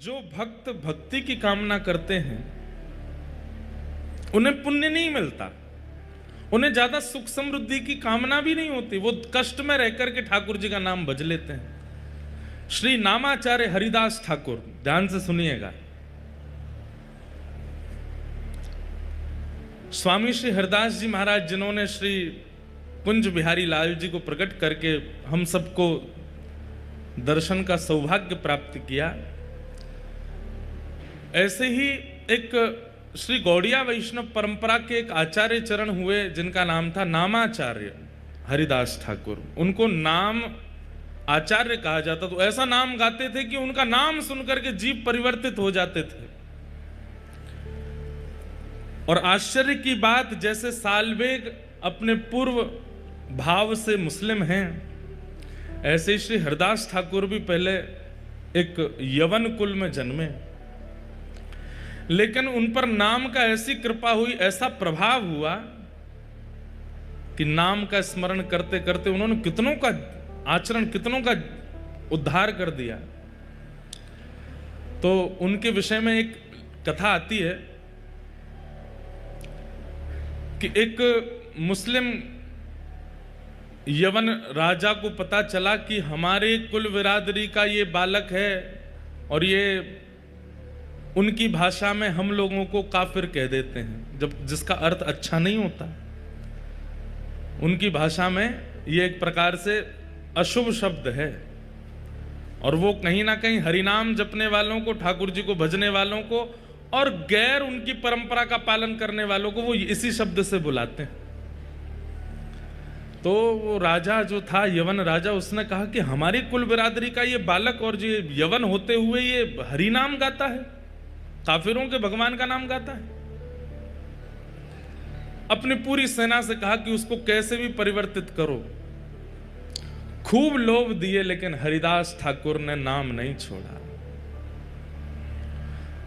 जो भक्त भक्ति की कामना करते हैं उन्हें पुण्य नहीं मिलता, उन्हें ज्यादा सुख समृद्धि की कामना भी नहीं होती, वो कष्ट में रह करके ठाकुर जी का नाम भज लेते हैं। श्री नामाचार्य हरिदास ठाकुर, ध्यान से सुनिएगा, स्वामी श्री हरिदास जी महाराज जिन्होंने श्री कुंज बिहारी लाल जी को प्रकट करके हम सबको दर्शन का सौभाग्य प्राप्त किया, ऐसे ही एक श्री गौड़िया वैष्णव परंपरा के एक आचार्य चरण हुए जिनका नाम था नामाचार्य हरिदास ठाकुर। उनको नाम आचार्य कहा जाता, तो ऐसा नाम गाते थे कि उनका नाम सुनकर के जीव परिवर्तित हो जाते थे। और आश्चर्य की बात, जैसे सालबेग अपने पूर्व भाव से मुस्लिम हैं, ऐसे श्री हरिदास ठाकुर भी पहले एक यवन कुल में जन्मे, लेकिन उन पर नाम का ऐसी कृपा हुई, ऐसा प्रभाव हुआ कि नाम का स्मरण करते करते उन्होंने कितनों का आचरण, कितनों का उद्धार कर दिया। तो उनके विषय में एक कथा आती है कि एक मुस्लिम यवन राजा को पता चला कि हमारे कुल बिरादरी का ये बालक है और ये उनकी भाषा में हम लोगों को काफिर कह देते हैं, जब जिसका अर्थ अच्छा नहीं होता। उनकी भाषा में ये एक प्रकार से अशुभ शब्द है, और वो कहीं ना कहीं हरिनाम जपने वालों को, ठाकुर जी को भजने वालों को और गैर उनकी परंपरा का पालन करने वालों को वो इसी शब्द से बुलाते हैं। तो वो राजा जो था, यवन राजा, उसने कहा कि हमारी कुल बिरादरी का ये बालक और ये यवन होते हुए ये हरिनाम गाता है, काफिरों के भगवान का नाम गाता है। अपनी पूरी सेना से कहा कि उसको कैसे भी परिवर्तित करो। खूब लोभ दिए, लेकिन हरिदास ठाकुर ने नाम नहीं छोड़ा।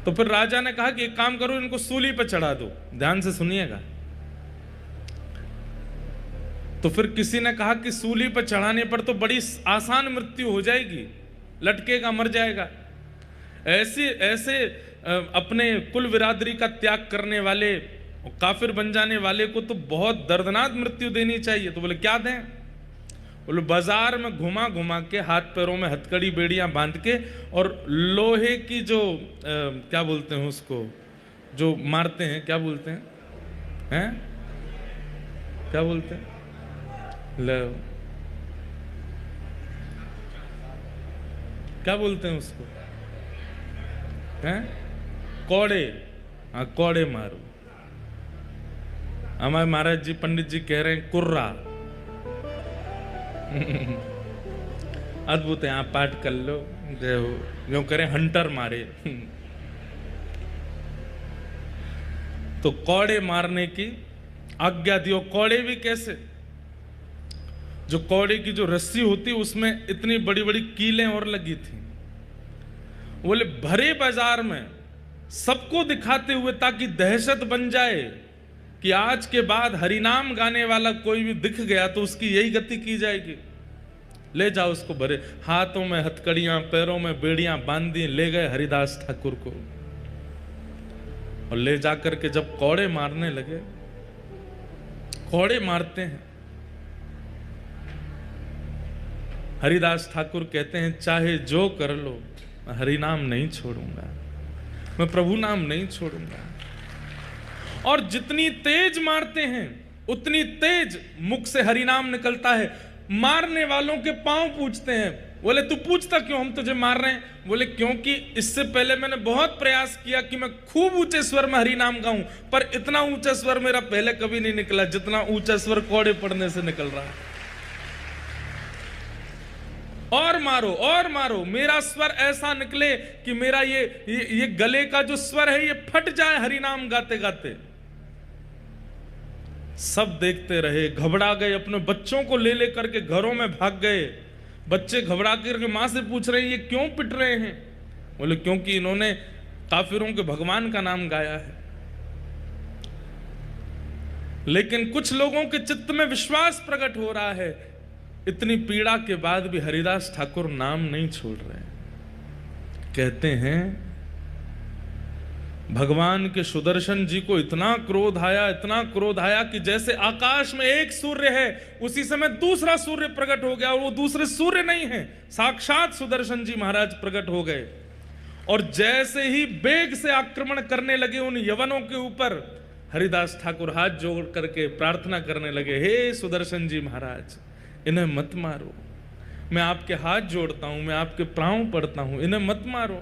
तो फिर राजा ने कहा कि एक काम करो, इनको सूली पर चढ़ा दो। ध्यान से सुनिएगा। तो फिर किसी ने कहा कि सूली पर चढ़ाने पर तो बड़ी आसान मृत्यु हो जाएगी, लटकेगा, मर जाएगा। ऐसे अपने कुल बिरादरी का त्याग करने वाले, काफिर बन जाने वाले को तो बहुत दर्दनाक मृत्यु देनी चाहिए। तो बोले क्या दें? बोले बाजार में घुमा घुमा के, हाथ पैरों में हथकड़ी बेड़ियां बांध के, और लोहे की जो क्या बोलते हैं उसको, जो मारते हैं, क्या बोलते हैं, क्या बोलते हैं, क्या बोलते हैं उसको, कौड़े, हाँ कौड़े मारो। हमारे महाराज जी, पंडित जी कह रहे हैं कुर्रा। अद्भुत है, आप पाठ कर लो, जो करें हंटर मारे। तो कौड़े मारने की आज्ञा दियो। कौड़े भी कैसे? जो कौड़े की जो रस्सी होती उसमें इतनी बड़ी बड़ी कीलें और लगी थी। बोले भरे बाजार में सबको दिखाते हुए, ताकि दहशत बन जाए कि आज के बाद हरिनाम गाने वाला कोई भी दिख गया तो उसकी यही गति की जाएगी। ले जाओ उसको, भरे हाथों में हथकड़ियां, पैरों में बेड़ियां बांधी, ले गए हरिदास ठाकुर को। और ले जाकर के जब कौड़े मारने लगे, कौड़े मारते हैं, हरिदास ठाकुर कहते हैं चाहे जो कर लो, मैं हरिनाम नहीं छोड़ूंगा, मैं प्रभु नाम नहीं छोड़ूंगा। और जितनी तेज मारते हैं उतनी तेज मुख से हरिनाम निकलता है। मारने वालों के पांव पूछते हैं। बोले तू पूछता क्यों, हम तुझे मार रहे हैं? बोले क्योंकि इससे पहले मैंने बहुत प्रयास किया कि मैं खूब ऊंचे स्वर में हरिनाम गाऊं, पर इतना ऊंचा स्वर मेरा पहले कभी नहीं निकला जितना ऊंचा स्वर कौड़े पड़ने से निकल रहा है। और मारो, मेरा स्वर ऐसा निकले कि मेरा ये गले का जो स्वर है ये फट जाए हरिनाम गाते गाते। सब देखते रहे, घबरा गए, अपने बच्चों को ले करके घरों में भाग गए। बच्चे घबरा करके मां से पूछ रहे हैं ये क्यों पिट रहे हैं? बोले क्योंकि इन्होंने काफिरों के भगवान का नाम गाया है। लेकिन कुछ लोगों के चित्त में विश्वास प्रकट हो रहा है, इतनी पीड़ा के बाद भी हरिदास ठाकुर नाम नहीं छोड़ रहे। कहते हैं भगवान के सुदर्शन जी को इतना क्रोध आया कि जैसे आकाश में एक सूर्य है, उसी समय दूसरा सूर्य प्रकट हो गया, और वो दूसरे सूर्य नहीं है, साक्षात सुदर्शन जी महाराज प्रकट हो गए। और जैसे ही वेग से आक्रमण करने लगे उन यवनों के ऊपर, हरिदास ठाकुर हाथ जोड़ करके प्रार्थना करने लगे, हे सुदर्शन जी महाराज, इन्हें मत मारो, मैं आपके हाथ जोड़ता हूं, मैं आपके प्राण पड़ता हूं, इन्हें मत मारो।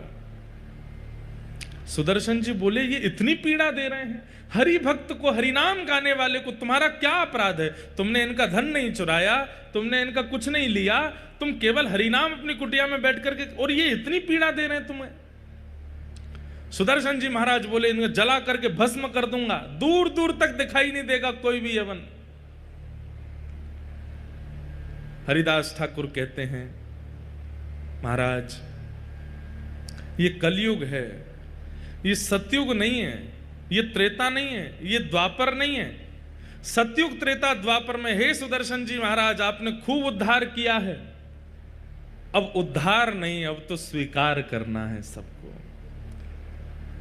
सुदर्शन जी बोले, ये इतनी पीड़ा दे रहे हैं, हरि भक्त को, हरिनाम गाने वाले को तुम्हारा क्या अपराध है? तुमने इनका धन नहीं चुराया, तुमने इनका कुछ नहीं लिया, तुम केवल हरिनाम अपनी कुटिया में बैठ करके, और ये इतनी पीड़ा दे रहे हैं तुम्हें। सुदर्शन जी महाराज बोले, इन्हें जला करके भस्म कर दूंगा, दूर दूर तक दिखाई नहीं देगा कोई भी यवन। हरिदास ठाकुर कहते हैं, महाराज ये कलयुग है, ये सतयुग नहीं है, ये त्रेता नहीं है, ये द्वापर नहीं है। सतयुग त्रेता द्वापर में, हे सुदर्शन जी महाराज, आपने खूब उद्धार किया है, अब उद्धार नहीं, अब तो स्वीकार करना है सबको।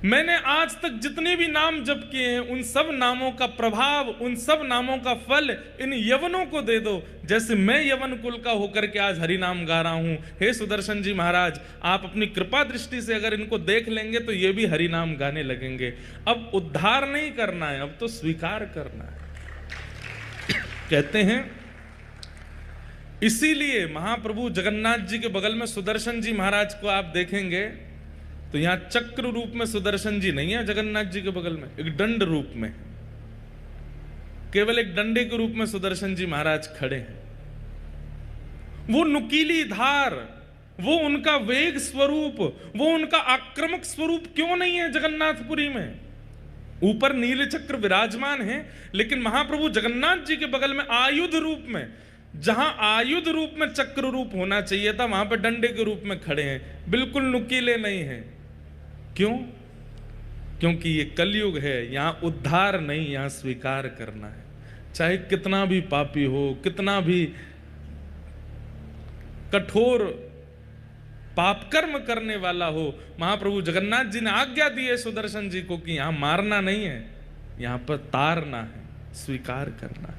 मैंने आज तक जितने भी नाम जप किए हैं, उन सब नामों का प्रभाव, उन सब नामों का फल इन यवनों को दे दो, जैसे मैं यवन कुल का होकर के आज हरि नाम गा रहा हूं। हे सुदर्शन जी महाराज, आप अपनी कृपा दृष्टि से अगर इनको देख लेंगे तो ये भी हरि नाम गाने लगेंगे। अब उद्धार नहीं करना है, अब तो स्वीकार करना है। कहते हैं इसीलिए महाप्रभु जगन्नाथ जी के बगल में सुदर्शन जी महाराज को आप देखेंगे तो यहां चक्र रूप में सुदर्शन जी नहीं है, जगन्नाथ जी के बगल में एक दंड रूप में, केवल एक डंडे के रूप में सुदर्शन जी महाराज खड़े हैं। वो नुकीली धार, वो उनका वेग स्वरूप, वो उनका आक्रामक स्वरूप क्यों नहीं है जगन्नाथपुरी में? ऊपर नील चक्र विराजमान है, लेकिन महाप्रभु जगन्नाथ जी के बगल में आयुध रूप में, जहां आयुध रूप में चक्र रूप होना चाहिए था, वहां पर डंडे के रूप में खड़े हैं, बिल्कुल नुकीले नहीं हैं। क्यों? क्योंकि ये कलयुग है, यहां उद्धार नहीं, यहां स्वीकार करना है। चाहे कितना भी पापी हो, कितना भी कठोर पापकर्म करने वाला हो, महाप्रभु जगन्नाथ जी ने आज्ञा दी है सुदर्शन जी को कि यहां मारना नहीं है, यहां पर तारना है, स्वीकार करना है।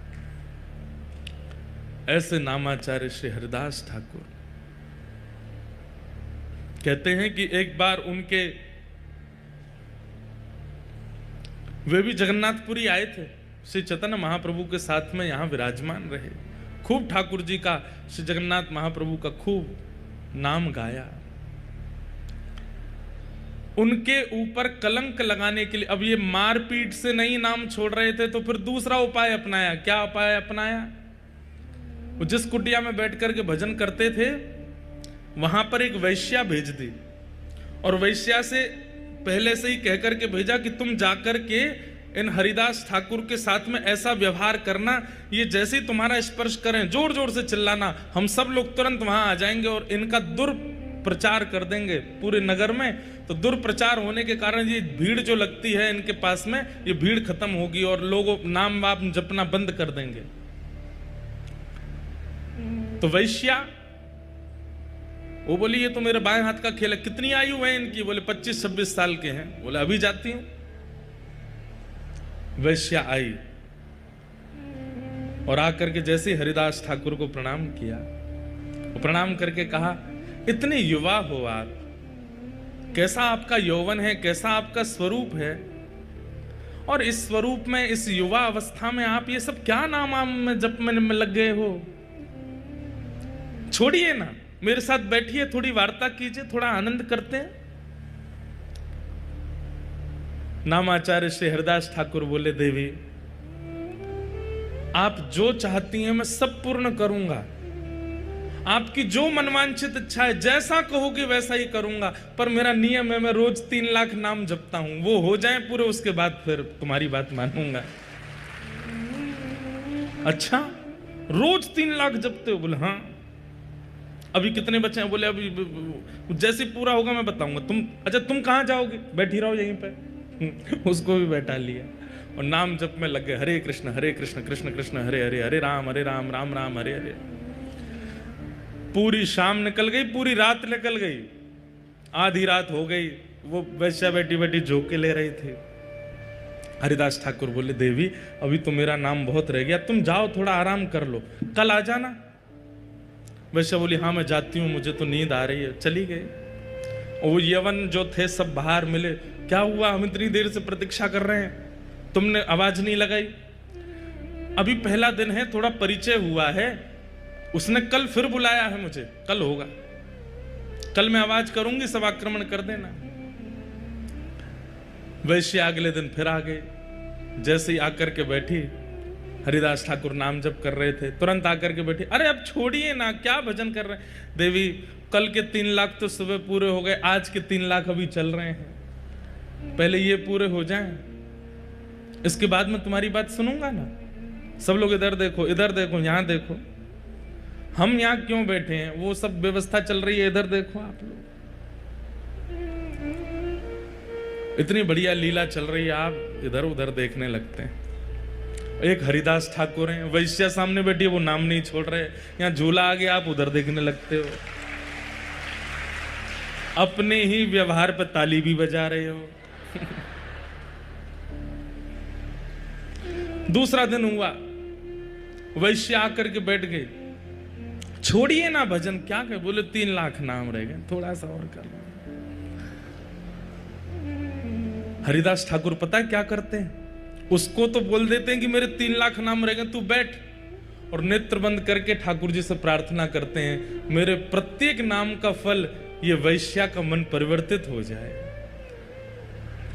ऐसे नामाचार्य श्री हरिदास ठाकुर कहते हैं कि एक बार उनके, वे भी जगन्नाथपुरी आए थे, श्री चैतन्य महाप्रभु के साथ में यहां विराजमान रहे, खूब ठाकुर जी का, श्री जगन्नाथ महाप्रभु का खूब नाम गाया। उनके ऊपर कलंक लगाने के लिए, अब ये मारपीट से नहीं नाम छोड़ रहे थे, तो फिर दूसरा उपाय अपनाया। क्या उपाय अपनाया? जिस कुटिया में बैठ करके भजन करते थे, वहां पर एक वैश्या भेज दी, और वैश्या से पहले से ही कहकर के भेजा कि तुम जाकर के इन हरिदास ठाकुर के साथ में ऐसा व्यवहार करना, ये जैसे ही तुम्हारा स्पर्श करें जोर जोर से चिल्लाना, हम सब लोग तुरंत वहां आ जाएंगे और इनका दुर्प्रचार कर देंगे पूरे नगर में। तो दुर्प्रचार होने के कारण ये भीड़ जो लगती है इनके पास में, ये भीड़ खत्म होगी और लोग नाम वाप जपना बंद कर देंगे। तो वैश्या वो बोली, ये तो मेरे बाएं हाथ का खेल है। कितनी आयु है इनकी? बोले 25-26 साल के हैं। बोले अभी जाती हूं। वैश्या आई और आकर के जैसे हरिदास ठाकुर को प्रणाम किया, वो प्रणाम करके कहा, इतने युवा हो आप, कैसा आपका यौवन है, कैसा आपका स्वरूप है, और इस स्वरूप में, इस युवा अवस्था में आप ये सब क्या नाम में जप में लग गए हो? छोड़िए ना, मेरे साथ बैठिए, थोड़ी वार्ता कीजिए, थोड़ा आनंद करते हैं। नामाचार्य श्री हरिदास ठाकुर बोले, देवी आप जो चाहती हैं मैं सब पूर्ण करूंगा, आपकी जो मनवांछित इच्छा है, जैसा कहोगे वैसा ही करूंगा, पर मेरा नियम है, मैं रोज 3 लाख नाम जपता हूं, वो हो जाए पूरे, उसके बाद फिर तुम्हारी बात मानूंगा। अच्छा, रोज 3 लाख जपते हो? बोले हाँ। अभी कितने बचे हैं? बोले अभी जैसे पूरा होगा मैं बताऊंगा। तुम, अच्छा तुम कहां जाओगे? बैठी रहो यहीं पे। उसको भी बैठा लिया और नाम जप में लग गए, हरे कृष्ण कृष्ण कृष्ण हरे हरे, हरे राम राम राम हरे हरे। पूरी शाम निकल गई, पूरी रात निकल गई, आधी रात हो गई, वो वैश्या बैठी बैठी झोंके ले रही थी। हरिदास ठाकुर बोले, देवी अभी तो मेरा नाम बहुत रह गया, तुम जाओ थोड़ा आराम कर लो, कल आ जाना। वैश्या बोली, हाँ मैं जाती हूँ, मुझे तो नींद आ रही है। चली गई। वो यवन जो थे सब बाहर मिले, क्या हुआ, हम इतनी देर से प्रतीक्षा कर रहे हैं, तुमने आवाज नहीं लगाई। अभी पहला दिन है, थोड़ा परिचय हुआ है, उसने कल फिर बुलाया है मुझे, कल होगा, कल मैं आवाज करूंगी, सब आक्रमण कर देना। वैश्य अगले दिन फिर आ गए। जैसे ही आकर के बैठी, हरिदास ठाकुर नाम जप कर रहे थे, तुरंत आकर के बैठी, अरे अब छोड़िए ना, क्या भजन कर रहे हैं। देवी कल के 3 लाख तो सुबह पूरे हो गए, आज के 3 लाख अभी चल रहे हैं, पहले ये पूरे हो जाएं, इसके बाद मैं तुम्हारी बात सुनूंगा ना। सब लोग इधर देखो, इधर देखो, यहां देखो, हम यहां क्यों बैठे हैं, वो सब व्यवस्था चल रही है, इधर देखो आप लोग, इतनी बढ़िया लीला चल रही है, आप इधर उधर देखने लगते हैं। एक हरिदास ठाकुर हैं, वैश्या सामने बैठी है, वो नाम नहीं छोड़ रहे, यहां झूला आ गया, आप उधर देखने लगते हो, अपने ही व्यवहार पर ताली भी बजा रहे हो। दूसरा दिन हुआ, वैश्य आकर के बैठ गए, छोड़िए ना भजन, क्या कहे, बोले 3 लाख नाम रह गए, थोड़ा सा और कर लो। हरिदास ठाकुर पता है क्या करते हैं, उसको तो बोल देते हैं कि मेरे 3 लाख नाम रह गए, तू बैठ, और नेत्र बंद करके ठाकुर जी से प्रार्थना करते हैं, मेरे प्रत्येक नाम का फल ये वैश्या का मन परिवर्तित हो जाए,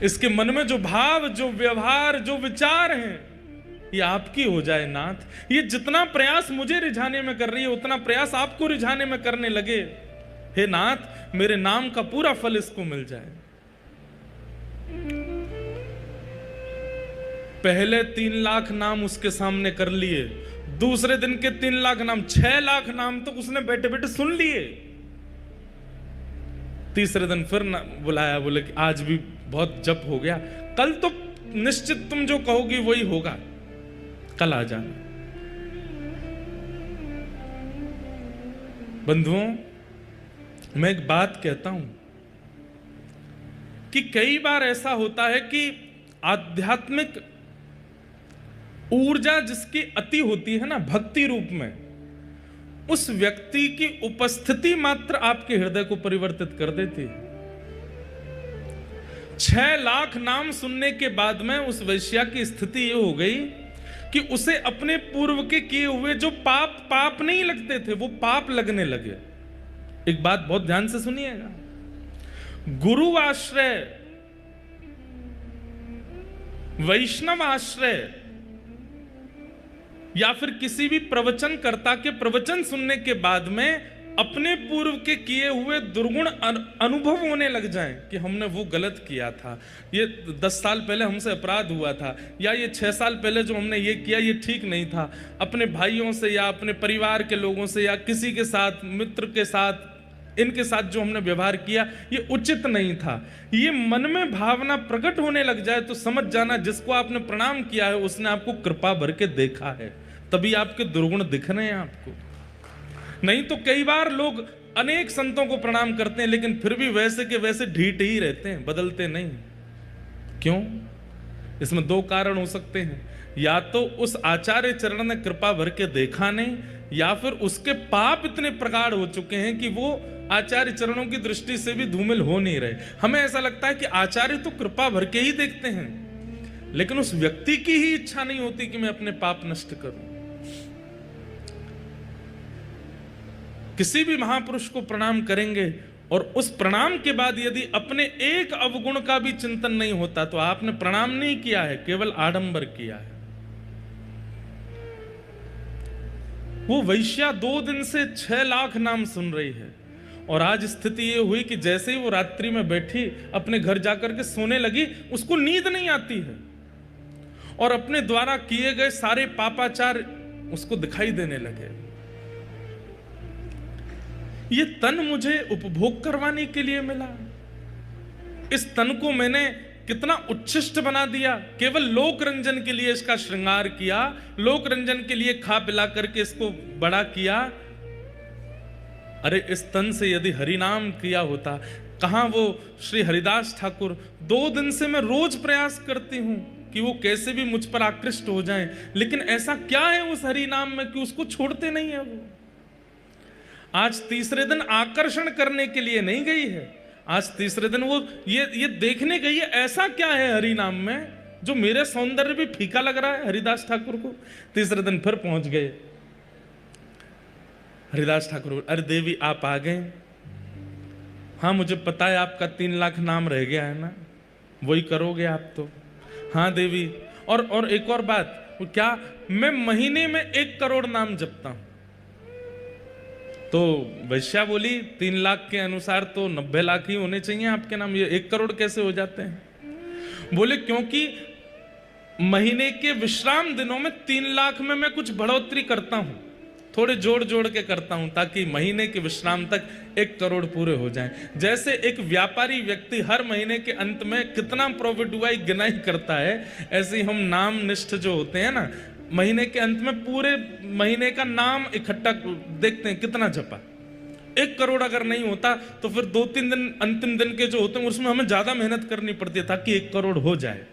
इसके मन में जो भाव, जो व्यवहार, जो विचार हैं, ये आपकी हो जाए नाथ। ये जितना प्रयास मुझे रिझाने में कर रही है, उतना प्रयास आपको रिझाने में करने लगे, हे नाथ मेरे नाम का पूरा फल इसको मिल जाए। पहले 3 लाख नाम उसके सामने कर लिए, दूसरे दिन के 3 लाख नाम, 6 लाख नाम तो उसने बैठे बैठे सुन लिए। तीसरे दिन फिर बुलाया, बोले कि आज भी बहुत जप हो गया, कल तो निश्चित तुम जो कहोगी वही होगा, कल आ जाना। बंधुओं, मैं एक बात कहता हूं कि कई बार ऐसा होता है कि आध्यात्मिक ऊर्जा जिसकी अति होती है ना, भक्ति रूप में, उस व्यक्ति की उपस्थिति मात्र आपके हृदय को परिवर्तित कर देती है। 6 लाख नाम सुनने के बाद में उस वैश्या की स्थिति ये हो गई कि उसे अपने पूर्व के किए हुए जो पाप नहीं लगते थे, वो पाप लगने लगे। एक बात बहुत ध्यान से सुनिएगा, गुरु आश्रय, वैष्णव आश्रय, या फिर किसी भी प्रवचनकर्ता के प्रवचन सुनने के बाद में अपने पूर्व के किए हुए दुर्गुण अनुभव होने लग जाएं कि हमने वो गलत किया था, ये 10 साल पहले हमसे अपराध हुआ था, या ये 6 साल पहले जो हमने ये किया ये ठीक नहीं था, अपने भाइयों से या अपने परिवार के लोगों से या किसी के साथ, मित्र के साथ, इनके साथ जो हमने व्यवहार किया ये उचित नहीं था, ये मन में भावना प्रकट होने लग जाए तो समझ जाना जिसको आपने प्रणाम किया है उसने आपको कृपा भर के देखा है, तभी आपके दुर्गुण दिख रहे हैं आपको। नहीं तो कई बार लोग अनेक संतों को प्रणाम करते हैं लेकिन फिर भी वैसे के वैसे ढीठ ही रहते हैं, बदलते नहीं। क्यों? इसमें 2 कारण हो सकते हैं, या तो उस आचार्य चरण ने कृपा भर के देखा नहीं, या फिर उसके पाप इतने प्रगाढ़ हो चुके हैं कि वो आचार्य चरणों की दृष्टि से भी धूमिल हो नहीं रहे। हमें ऐसा लगता है कि आचार्य तो कृपा भर के ही देखते हैं, लेकिन उस व्यक्ति की ही इच्छा नहीं होती कि मैं अपने पाप नष्ट करूं। किसी भी महापुरुष को प्रणाम करेंगे और उस प्रणाम के बाद यदि अपने एक अवगुण का भी चिंतन नहीं होता तो आपने प्रणाम नहीं किया है, केवल आडंबर किया है। वो वैश्या 2 दिन से 6 लाख नाम सुन रही है और आज स्थिति ये हुई कि जैसे ही वो रात्रि में बैठी अपने घर जाकर के सोने लगी, उसको नींद नहीं आती है और अपने द्वारा किए गए सारे पापाचार उसको दिखाई देने लगे। ये तन मुझे उपभोग करवाने के लिए मिला, इस तन को मैंने कितना उच्छिष्ट बना दिया, केवल लोक रंजन के लिए इसका श्रृंगार किया, लोक रंजन के लिए खा पिला करके इसको बड़ा किया। अरे इस तन से यदि हरि नाम किया होता, कहाँ वो श्री हरिदास ठाकुर? 2 दिन से मैं रोज प्रयास करती हूँ कि वो कैसे भी मुझ पर आकृष्ट हो जाएं, लेकिन ऐसा क्या है उस हरि नाम में कि उसको छोड़ते नहीं है वो। आज तीसरे दिन आकर्षण करने के लिए नहीं गई है, आज तीसरे दिन वो ये देखने गई है ऐसा क्या है हरि नाम में जो मेरे सौंदर्य भी फीका लग रहा है हरिदास ठाकुर को। तीसरे दिन फिर पहुंच गए। हरिदास ठाकुर, अरे देवी आप आ गए? हाँ मुझे पता है आपका 3 लाख नाम रह गया है ना, वही करोगे आप तो। हाँ देवी, और एक और बात, वो क्या? मैं महीने में 1 करोड़ नाम जपता हूं। तो वैश्या बोली 3 लाख के अनुसार तो 90 लाख ही होने चाहिए आपके नाम, ये 1 करोड़ कैसे हो जाते हैं? बोले क्योंकि महीने के विश्राम दिनों में 3 लाख में मैं कुछ बढ़ोतरी करता हूं, थोड़े जोड़ जोड़ के करता हूं ताकि महीने के विश्राम तक 1 करोड़ पूरे हो जाएं। जैसे एक व्यापारी व्यक्ति हर महीने के अंत में कितना प्रॉफिट हुआ गिनाई करता है, ऐसे ही हम नाम निष्ठ जो होते हैं ना, महीने के अंत में पूरे महीने का नाम इकट्ठा देखते हैं कितना जपा। 1 करोड़ अगर नहीं होता तो फिर 2-3 दिन अंतिम दिन के जो होते हैं उसमें हमें ज्यादा मेहनत करनी पड़ती है ताकि 1 करोड़ हो जाए।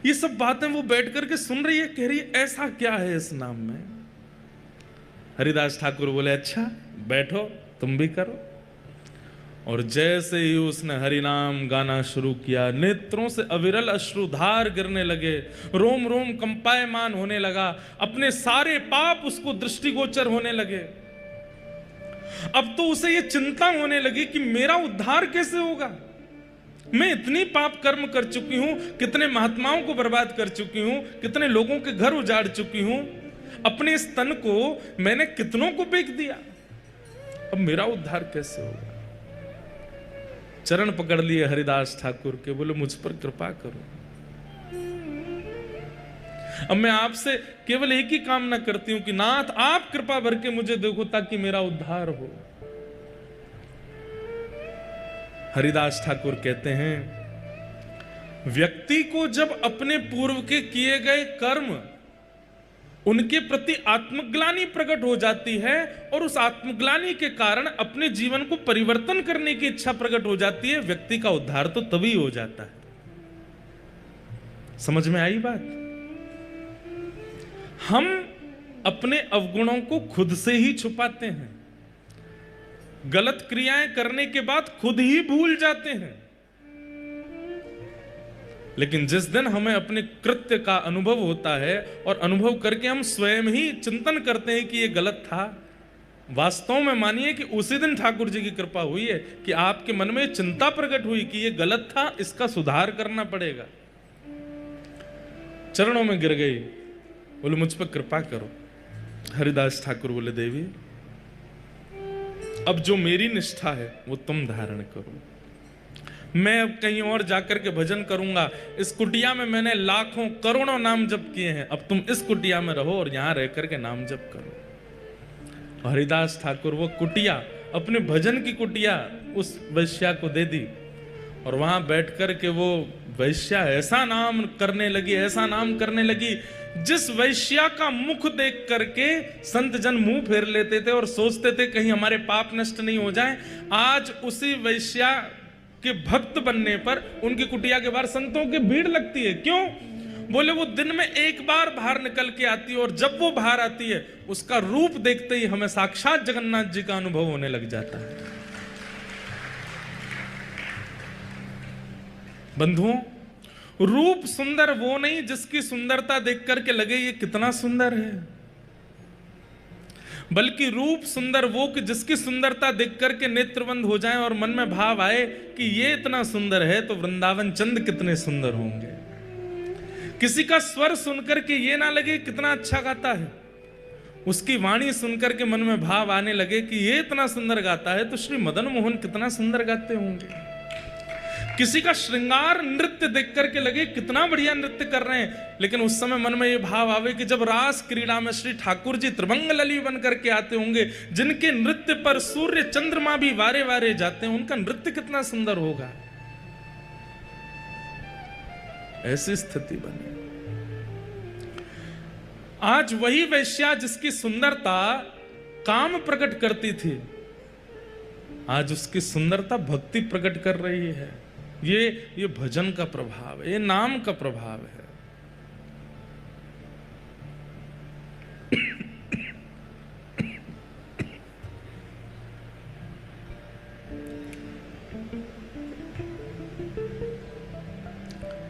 ये सब बातें वो बैठ करके सुन रही है, कह रही है ऐसा क्या है इस नाम में। हरिदास ठाकुर बोले अच्छा बैठो तुम भी करो। और जैसे ही उसने हरि नाम गाना शुरू किया, नेत्रों से अविरल अश्रुधार गिरने लगे, रोम रोम कंपायमान होने लगा, अपने सारे पाप उसको दृष्टिगोचर होने लगे। अब तो उसे ये चिंता होने लगी कि मेरा उद्धार कैसे होगा। मैं इतनी पाप कर्म कर चुकी हूं, कितने महात्माओं को बर्बाद कर चुकी हूं, कितने लोगों के घर उजाड़ चुकी हूं, अपने इस तन को मैंने कितनों को बेच दिया, अब मेरा उद्धार कैसे होगा। चरण पकड़ लिए हरिदास ठाकुर के, बोले मुझ पर कृपा करो। अब मैं आपसे केवल एक ही कामना करती हूं कि नाथ आप कृपा भर के मुझे देखो ताकि मेरा उद्धार हो। हरिदास ठाकुर कहते हैं व्यक्ति को जब अपने पूर्व के किए गए कर्म उनके प्रति आत्मग्लानि प्रकट हो जाती है और उस आत्मग्लानि के कारण अपने जीवन को परिवर्तन करने की इच्छा प्रकट हो जाती है, व्यक्ति का उद्धार तो तभी हो जाता है। समझ में आई बात? हम अपने अवगुणों को खुद से ही छुपाते हैं, गलत क्रियाएं करने के बाद खुद ही भूल जाते हैं, लेकिन जिस दिन हमें अपने कृत्य का अनुभव होता है और अनुभव करके हम स्वयं ही चिंतन करते हैं कि ये गलत था, वास्तव में मानिए कि उसी दिन ठाकुर जी की कृपा हुई है कि आपके मन में चिंता प्रकट हुई कि ये गलत था, इसका सुधार करना पड़ेगा। चरणों में गिर गई, बोले मुझ पर कृपा करो। हरिदास ठाकुर बोले देवी अब जो मेरी निष्ठा है वो तुम धारण करो, मैं अब कहीं और जाकर के भजन करूंगा। इस कुटिया में मैंने लाखों करोड़ों नाम जप किए हैं, अब तुम इस कुटिया में रहो और यहां रह करके नाम जप करो। हरिदास ठाकुर वो कुटिया, अपने भजन की कुटिया उस वैश्या को दे दी और वहां बैठ करके वो वैश्या ऐसा नाम करने लगी, ऐसा नाम करने लगी, जिस वैश्या का मुख देख करके संत जन मुंह फेर लेते थे और सोचते थे कहीं हमारे पाप नष्ट नहीं हो जाएं। आज उसी वैश्या के भक्त बनने पर उनकी कुटिया के बाहर संतों की भीड़ लगती है। क्यों? बोले वो दिन में एक बार बाहर निकल के आती है और जब वो बाहर आती है उसका रूप देखते ही हमें साक्षात जगन्नाथ जी का अनुभव होने लग जाता है। बंधुओं, रूप सुंदर वो नहीं जिसकी सुंदरता देख करके लगे ये कितना सुंदर है, बल्कि रूप सुंदर वो कि जिसकी सुंदरता देख करके नेत्र बंद हो जाए और मन में भाव आए कि ये इतना सुंदर है तो वृंदावन चंद कितने सुंदर होंगे। किसी का स्वर सुनकर के ये ना लगे कितना अच्छा गाता है, उसकी वाणी सुनकर के मन में भाव आने लगे कि ये इतना सुंदर गाता है तो श्री मदन मोहन कितना सुंदर गाते होंगे। किसी का श्रृंगार नृत्य देख करके लगे कितना बढ़िया नृत्य कर रहे हैं, लेकिन उस समय मन में ये भाव आवे कि जब रास क्रीड़ा में श्री ठाकुर जी त्रिभंग लली बन करके आते होंगे, जिनके नृत्य पर सूर्य चंद्रमा भी वारे वारे जाते हैं, उनका नृत्य कितना सुंदर होगा। ऐसी स्थिति बनी। आज वही वैश्या जिसकी सुंदरता काम प्रकट करती थी, आज उसकी सुंदरता भक्ति प्रकट कर रही है। ये भजन का प्रभाव है, ये नाम का प्रभाव है।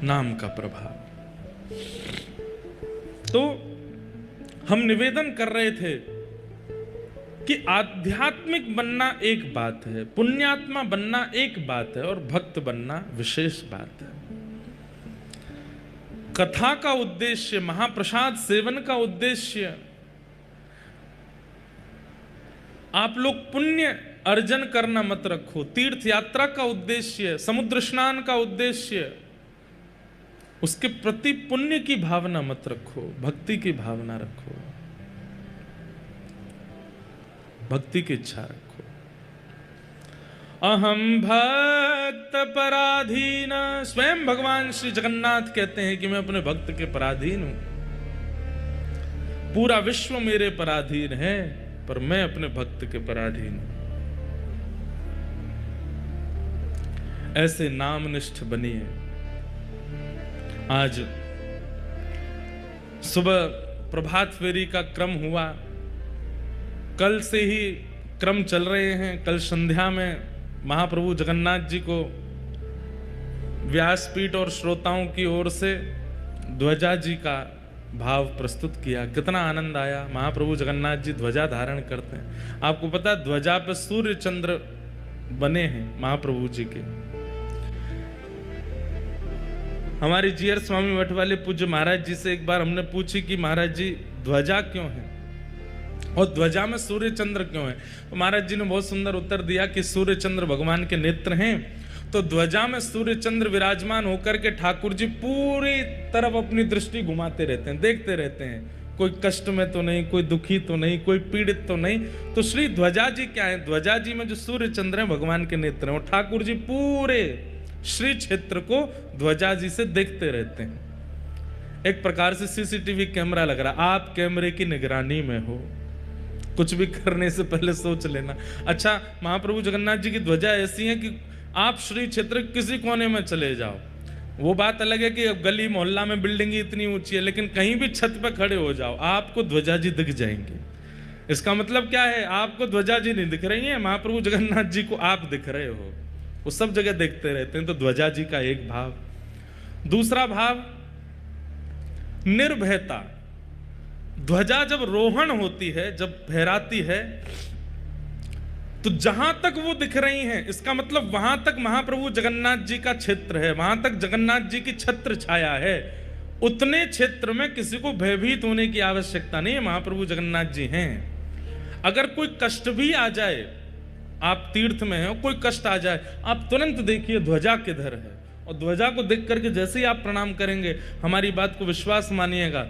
नाम का प्रभाव। तो हम निवेदन कर रहे थे कि आध्यात्मिक बनना एक बात है, पुण्यात्मा बनना एक बात है, और भक्त बनना विशेष बात है। कथा का उद्देश्य, महाप्रसाद सेवन का उद्देश्य, आप लोग पुण्य अर्जन करना मत रखो। तीर्थ यात्रा का उद्देश्य, समुद्र स्नान का उद्देश्य, उसके प्रति पुण्य की भावना मत रखो, भक्ति की भावना रखो, भक्ति की इच्छा रखो। अहम भक्त पराधीन, स्वयं भगवान श्री जगन्नाथ कहते हैं कि मैं अपने भक्त के पराधीन हूं। पूरा विश्व मेरे पराधीन है, पर मैं अपने भक्त के पराधीन हूं। ऐसे नामनिष्ठ बनिए। आज सुबह प्रभात फेरी का क्रम हुआ, कल से ही क्रम चल रहे हैं। कल संध्या में महाप्रभु जगन्नाथ जी को व्यासपीठ और श्रोताओं की ओर से ध्वजा जी का भाव प्रस्तुत किया। कितना आनंद आया। महाप्रभु जगन्नाथ जी ध्वजा धारण करते हैं। आपको पता है ध्वजा पे सूर्य चंद्र बने हैं महाप्रभु जी के। हमारे जीयर स्वामी मठ वाले पूज्य महाराज जी से एक बार हमने पूछी कि महाराज जी ध्वजा क्यों है और ध्वजा में सूर्य चंद्र क्यों है? तो महाराज जी ने बहुत सुंदर उत्तर दिया कि सूर्य चंद्र भगवान के नेत्र हैं, तो ध्वजा में सूर्य चंद्र विराजमान होकर के ठाकुर जी पूरी तरफ अपनी दृष्टि घुमाते रहते हैं, देखते रहते हैं। कोई कष्ट में तो नहीं, कोई दुखी तो नहीं, कोई पीड़ित तो नहीं। तो श्री ध्वजा जी क्या है? ध्वजा जी में जो सूर्य चंद्र है भगवान के नेत्र हैं, और ठाकुर जी पूरे श्री क्षेत्र को ध्वजा जी से देखते रहते हैं। एक प्रकार से सीसीटीवी कैमरा लग रहा। आप कैमरे की निगरानी में हो, कुछ भी करने से पहले सोच लेना। अच्छा, महाप्रभु जगन्नाथ जी की ध्वजा ऐसी है कि आप श्री क्षेत्र किसी कोने में चले जाओ, वो बात अलग है कि अब गली मोहल्ला में बिल्डिंग इतनी ऊंची है, लेकिन कहीं भी छत पर खड़े हो जाओ आपको ध्वजा जी दिख जाएंगे। इसका मतलब क्या है? आपको ध्वजा जी नहीं दिख रही है, महाप्रभु जगन्नाथ जी को आप दिख रहे हो। वो सब जगह देखते रहते हैं। तो ध्वजा जी का एक भाव। दूसरा भाव निर्भयता। ध्वजा जब रोहण होती है, जब फहराती है, तो जहां तक वो दिख रही हैं, इसका मतलब वहां तक महाप्रभु जगन्नाथ जी का क्षेत्र है, वहां तक जगन्नाथ जी की छत्र छाया है। उतने क्षेत्र में किसी को भयभीत होने की आवश्यकता नहीं है। महाप्रभु जगन्नाथ जी हैं। अगर कोई कष्ट भी आ जाए, आप तीर्थ में हो, कोई कष्ट आ जाए, आप तुरंत देखिए ध्वजा किधर है, और ध्वजा को देख करके जैसे ही आप प्रणाम करेंगे, हमारी बात को विश्वास मानिएगा,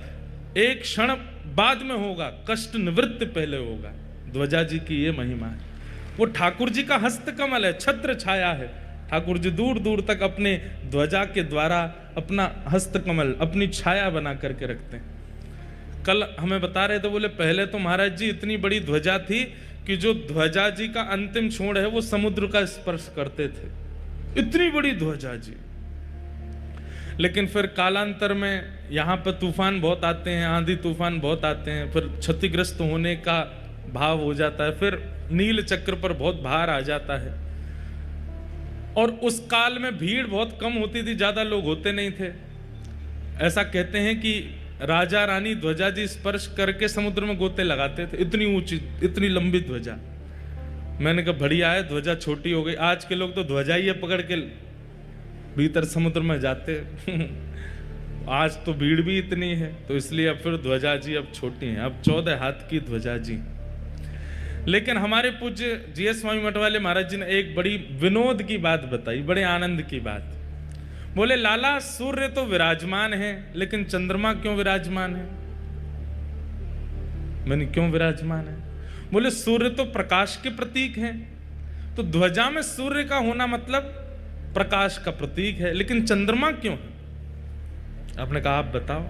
एक क्षण बाद में होगा, कष्ट निवृत्त पहले होगा। ध्वजा जी की ये महिमा है। वो ठाकुर जी का हस्त कमल है, छत्र छाया है। ठाकुर जी दूर दूर तक अपने ध्वजा के द्वारा अपना हस्त कमल, अपनी छाया बना करके रखते हैं। कल हमें बता रहे थे, बोले पहले तो महाराज जी इतनी बड़ी ध्वजा थी कि जो ध्वजा जी का अंतिम छोर है वो समुद्र का स्पर्श करते थे, इतनी बड़ी ध्वजा जी। लेकिन फिर कालांतर में यहाँ पर तूफान बहुत आते हैं, आंधी तूफान बहुत आते हैं, फिर क्षतिग्रस्त होने का भाव हो जाता है, फिर नील चक्र पर बहुत भार आ जाता है। और उस काल में भीड़ बहुत कम होती थी, ज्यादा लोग होते नहीं थे। ऐसा कहते हैं कि राजा रानी ध्वजा जी स्पर्श करके समुद्र में गोते लगाते थे, इतनी ऊंची, इतनी लंबी ध्वजा। मैंने कहा बढ़िया है, ध्वजा छोटी हो गई। आज के लोग तो ध्वजा ही पकड़ के भीतर समुद्र में जाते। आज तो भीड़ भी इतनी है, तो इसलिए अब फिर ध्वजा जी अब छोटी हैं, अब 14 हाथ की ध्वजा जी। लेकिन हमारे पूज्य जीएस स्वामी मठ वाले महाराज जी ने एक बड़ी विनोद की बात बताई, बड़े आनंद की बात। बोले लाला, सूर्य तो विराजमान है, लेकिन चंद्रमा क्यों विराजमान है? मैंने क्यों विराजमान है? बोले सूर्य तो प्रकाश के प्रतीक हैं, तो ध्वजा में सूर्य का होना मतलब प्रकाश का प्रतीक है, लेकिन चंद्रमा क्यों है? आपने कहा आप बताओ।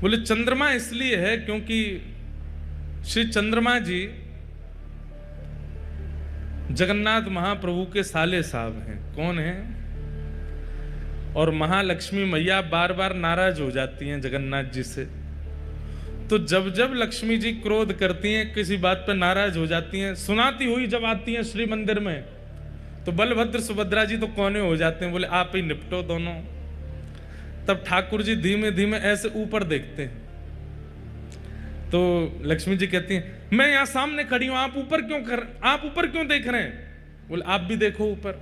बोले चंद्रमा इसलिए है क्योंकि श्री चंद्रमा जी जगन्नाथ महाप्रभु के साले साहब हैं। कौन है? और महालक्ष्मी मैया बार बार नाराज हो जाती हैं जगन्नाथ जी से। तो जब जब लक्ष्मी जी क्रोध करती हैं, किसी बात पर नाराज हो जाती हैं, सुनाती हुई जब आती हैं श्री मंदिर में, तो बलभद्र सुभद्रा जी तो कोने हो जाते हैं, बोले आप ही निपटो दोनों। तब ठाकुर जी धीमे धीमे ऐसे ऊपर देखते हैं, तो लक्ष्मी जी कहती हैं मैं यहां सामने खड़ी हूं, आप ऊपर क्यों देख रहे हैं? बोले आप भी देखो ऊपर।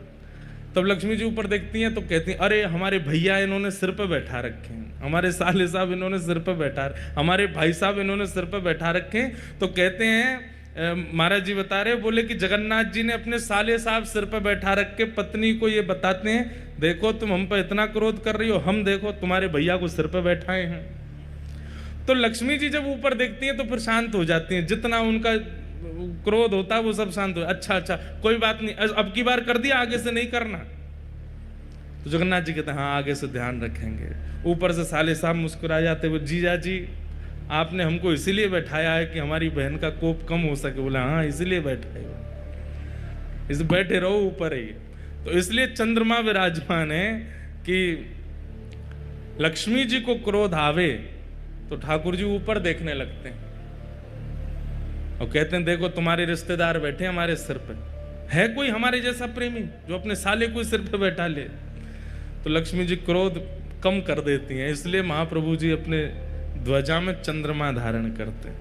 तब लक्ष्मी जी ऊपर देखती हैं तो कहती हैं अरे हमारे भैया इन्होंने सिर पे बैठा रखे हैं, हमारे साले साहब इन्होंने सिर पे बैठा, हमारे भाई साहब इन्होंने सिर पे बैठा रखे हैं। तो कहते हैं महाराज जी बता रहे, बोले कि जगन्नाथ जी ने अपने साले साहब सिर पे बैठा रख के पत्नी को ये बताते हैं, देखो तुम हम पर इतना क्रोध कर रही हो, हम देखो तुम्हारे भैया को सिर पे बैठाए हैं। तो लक्ष्मी जी जब ऊपर देखती हैं तो फिर शांत हो जाती हैं, जितना उनका क्रोध होता है वो सब शांत हो। अच्छा कोई बात नहीं, अब की बार कर दिया, आगे से नहीं करना। तो जगन्नाथ जी कहते हैं हाँ आगे से ध्यान रखेंगे। ऊपर से साले साहब मुस्कुरा जाते हुए, जीजा जी आपने हमको इसीलिए बैठाया है कि हमारी बहन का कोप कम हो सके। बोला हाँ इसीलिए बैठाए हो, इस बैठे रहो ऊपर ही। तो इसलिए चंद्रमा विराजमान है कि लक्ष्मी जी को क्रोध आवे तो ठाकुर जी ऊपर देखने लगते हैं और कहते हैं देखो तुम्हारे रिश्तेदार बैठे हमारे सिर पे, है कोई हमारे जैसा प्रेमी जो अपने साले को सिर पे बैठा ले? तो लक्ष्मी जी क्रोध कम कर देती हैं, इसलिए महाप्रभु जी अपने ध्वजा में चंद्रमा धारण करते हैं।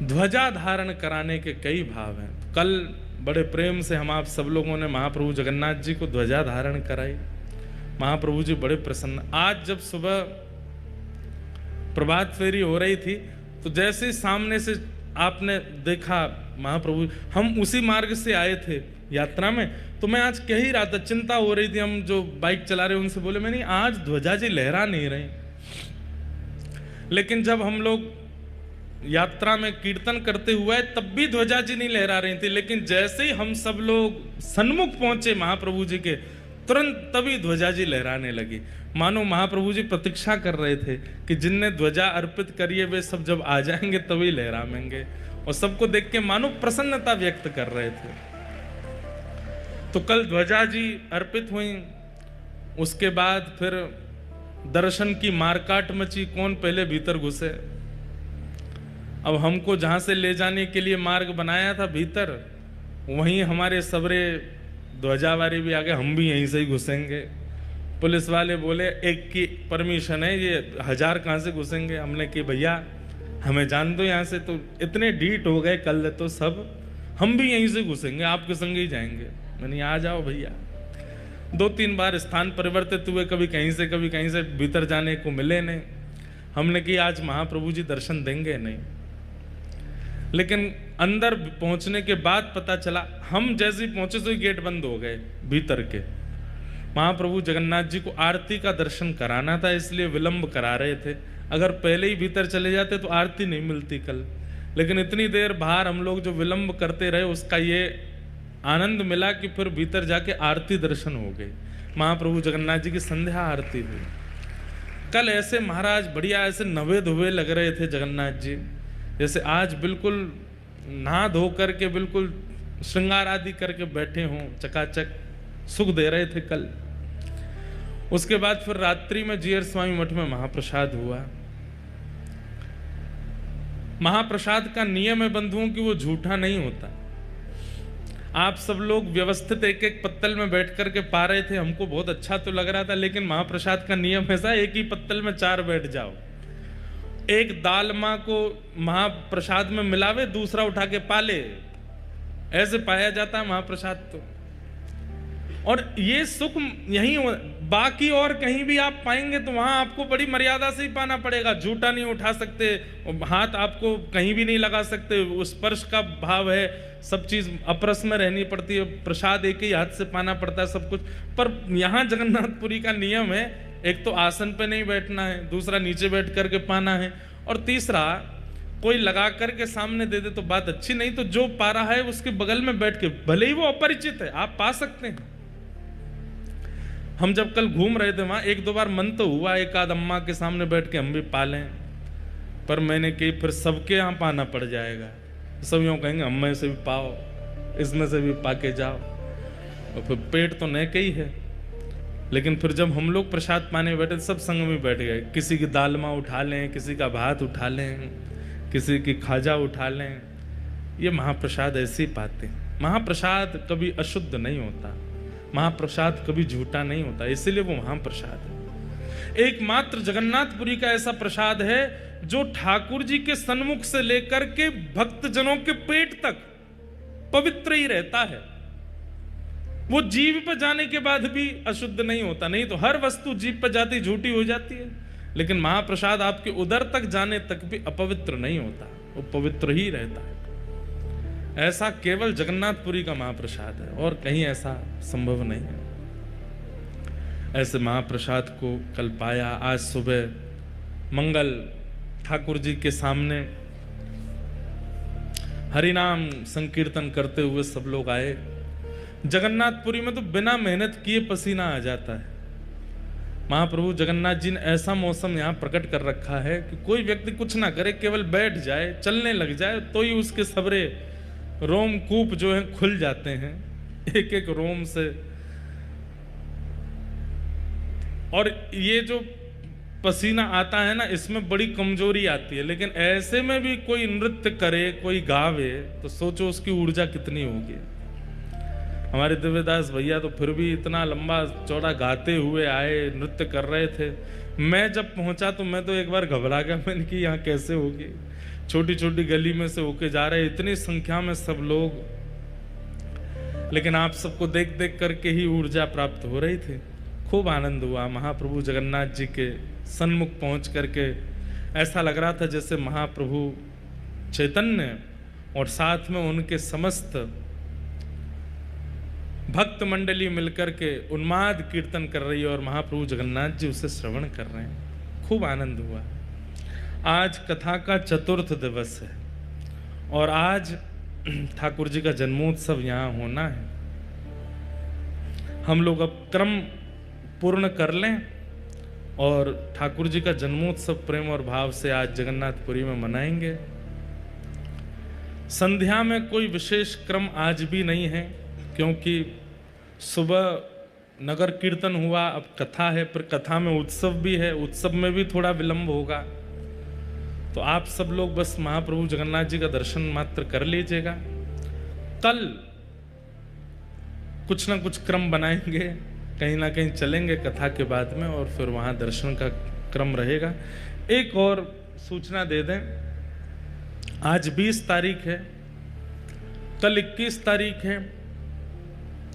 ध्वजा धारण कराने के कई भाव हैं। कल बड़े प्रेम से हम आप सब लोगों ने महाप्रभु जगन्नाथ जी को ध्वजा धारण कराई, महाप्रभु जी बड़े प्रसन्न। आज जब सुबह प्रभात फेरी हो रही थी तो जैसे ही सामने से आपने देखा महाप्रभु, हम उसी मार्ग से आए थे यात्रा में, तो मैं आज कह ही रहा था, चिंता हो रही थी, हम जो बाइक चला रहे उनसे बोले मैं नहीं आज ध्वजा जी लहरा नहीं रहे। लेकिन जब हम लोग यात्रा में कीर्तन करते हुए तब भी ध्वजा जी नहीं लहरा रही थी, लेकिन जैसे ही हम सब लोग सन्मुख पहुंचे महाप्रभु जी के, तुरंत तभी ध्वजा जी लहराने लगी। मानो महाप्रभु जी प्रतीक्षा कर रहे थे कि जिनने ध्वजा अर्पित करी है वे सब जब आ जाएंगे तभी लहराएंगे, और सबको देख के मानो प्रसन्नता व्यक्त कर रहे थे। तो कल ध्वजा जी अर्पित हुई, उसके बाद फिर दर्शन की मारकाट मची, कौन पहले भीतर घुसे। अब हमको जहां से ले जाने के लिए मार्ग बनाया था भीतर, वहीं हमारे सबरे ध्वजा वाले भी आ गए, हम भी यहीं से ही घुसेंगे। पुलिस वाले बोले एक की परमिशन है, ये 1000 कहाँ से घुसेंगे? हमने कि भैया हमें जान दो यहाँ से। तो इतने डीट हो गए कल तो सब, हम भी यहीं से घुसेंगे, आपके संग ही जाएंगे। मैंने आ जाओ भैया। 2-3 बार स्थान परिवर्तित हुए, कभी कहीं से कभी कहीं से, भीतर जाने को मिले नहीं। हमने कि आज महाप्रभु जी दर्शन देंगे नहीं। लेकिन अंदर पहुंचने के बाद पता चला, हम जैसे ही पहुंचे तो ही गेट बंद हो गए भीतर के। महाप्रभु जगन्नाथ जी को आरती का दर्शन कराना था, इसलिए विलंब करा रहे थे। अगर पहले ही भीतर चले जाते तो आरती नहीं मिलती कल। लेकिन इतनी देर बाहर हम लोग जो विलंब करते रहे उसका ये आनंद मिला कि फिर भीतर जाके आरती दर्शन हो गई। महाप्रभु जगन्नाथ जी की संध्या आरती हुई। कल ऐसे महाराज बढ़िया ऐसे नवे धुवे लग रहे थे जगन्नाथ जी, जैसे आज बिल्कुल नहा धो करके बिल्कुल श्रृंगार आदि करके बैठे हों, चकाचक सुख दे रहे थे कल। उसके बाद फिर रात्रि में जीयर स्वामी मठ में महाप्रसाद हुआ। महाप्रसाद का नियम है बंधुओं कि वो झूठा नहीं होता। आप सब लोग व्यवस्थित एक एक पत्तल में बैठ करके पा रहे थे, हमको बहुत अच्छा तो लग रहा था, लेकिन महाप्रसाद का नियम ऐसा, एक ही पत्तल में 4 बैठ जाओ। एक दालमा को महाप्रसाद में मिलावे, दूसरा उठा के पाले, ऐसे पाया जाता है महाप्रसाद। तो और ये सुख यही, बाकी और कहीं भी आप पाएंगे तो वहां आपको बड़ी मर्यादा से ही पाना पड़ेगा। झूठा नहीं उठा सकते, हाथ आपको कहीं भी नहीं लगा सकते, उस स्पर्श का भाव है, सब चीज अपरस में रहनी पड़ती है, प्रसाद एक ही हाथ से पाना पड़ता है सब कुछ। पर यहाँ जगन्नाथपुरी का नियम है, एक तो आसन पे नहीं बैठना है, दूसरा नीचे बैठ करके पाना है, और तीसरा कोई लगा करके सामने दे दे तो बात अच्छी नहीं, तो जो पा रहा है उसके बगल में बैठ के, भले ही वो अपरिचित है, आप पा सकते हैं। हम जब कल घूम रहे थे वहां 1-2 बार मन तो हुआ एक आध अम्मा के सामने बैठ के हम भी पालें, पर मैंने कही फिर सबके यहाँ पाना पड़ जाएगा, सब यूँ कहेंगे अम्मा से भी पाओ। इसमें से भी पाके जाओ। और फिर पेट तो न ही है, लेकिन फिर जब हम लोग प्रसाद पाने बैठे सब संग में बैठ गए। किसी की दालमा उठा लें, किसी का भात उठा लें, किसी की खाजा उठा लें। ये महाप्रसाद ऐसे ही पाते हैं। महाप्रसाद कभी अशुद्ध नहीं होता, महाप्रसाद कभी झूठा नहीं होता, इसीलिए वो महाप्रसाद है। एकमात्र जगन्नाथपुरी का ऐसा प्रसाद है जो ठाकुर जी के सन्मुख से लेकर के भक्तजनों के पेट तक पवित्र ही रहता है। वो जीभ पर जाने के बाद भी अशुद्ध नहीं होता। नहीं तो हर वस्तु जीभ पर जाती झूठी हो जाती है, लेकिन महाप्रसाद आपके उदर तक जाने तक भी अपवित्र नहीं होता, वो पवित्र ही रहता है। ऐसा केवल जगन्नाथपुरी का महाप्रसाद है और कहीं ऐसा संभव नहीं है। ऐसे महाप्रसाद को कल पाया। आज सुबह मंगल ठाकुर जी के सामने हरिनाम संकीर्तन करते हुए सब लोग आए। जगन्नाथपुरी में तो बिना मेहनत किए पसीना आ जाता है। महाप्रभु जगन्नाथ जी ने ऐसा मौसम यहाँ प्रकट कर रखा है कि कोई व्यक्ति कुछ ना करे, केवल बैठ जाए, चलने लग जाए तो ही उसके सबरे रोमकूप जो है खुल जाते हैं, एक एक रोम से। और ये जो पसीना आता है ना, इसमें बड़ी कमजोरी आती है, लेकिन ऐसे में भी कोई नृत्य करे, कोई गावे, तो सोचो उसकी ऊर्जा कितनी होगी। हमारे दिव्यदास भैया तो फिर भी इतना लंबा चौड़ा गाते हुए आए, नृत्य कर रहे थे। मैं जब पहुंचा तो मैं तो एक बार घबरा गया, मैंने कि यहाँ कैसे होगी। छोटी छोटी गली में से होके जा रहे, इतनी संख्या में सब लोग, लेकिन आप सबको देख देख करके ही ऊर्जा प्राप्त हो रही थी। खूब आनंद हुआ। महाप्रभु जगन्नाथ जी के सन्मुख पहुंच करके ऐसा लग रहा था जैसे महाप्रभु चैतन्य और साथ में उनके समस्त भक्त मंडली मिलकर के उन्माद कीर्तन कर रही है और महाप्रभु जगन्नाथ जी उसे श्रवण कर रहे हैं। खूब आनंद हुआ। आज कथा का चतुर्थ दिवस है और आज ठाकुर जी का जन्मोत्सव यहाँ होना है। हम लोग अब क्रम पूर्ण कर लें और ठाकुर जी का जन्मोत्सव प्रेम और भाव से आज जगन्नाथपुरी में मनाएंगे। संध्या में कोई विशेष क्रम आज भी नहीं है, क्योंकि सुबह नगर कीर्तन हुआ, अब कथा है, फिर कथा में उत्सव भी है, उत्सव में भी थोड़ा विलंब होगा। तो आप सब लोग बस महाप्रभु जगन्नाथ जी का दर्शन मात्र कर लीजिएगा। कल कुछ ना कुछ क्रम बनाएंगे, कहीं ना कहीं चलेंगे कथा के बाद में और फिर वहां दर्शन का क्रम रहेगा। एक और सूचना दे दें, आज 20 तारीख है, कल 21 तारीख है,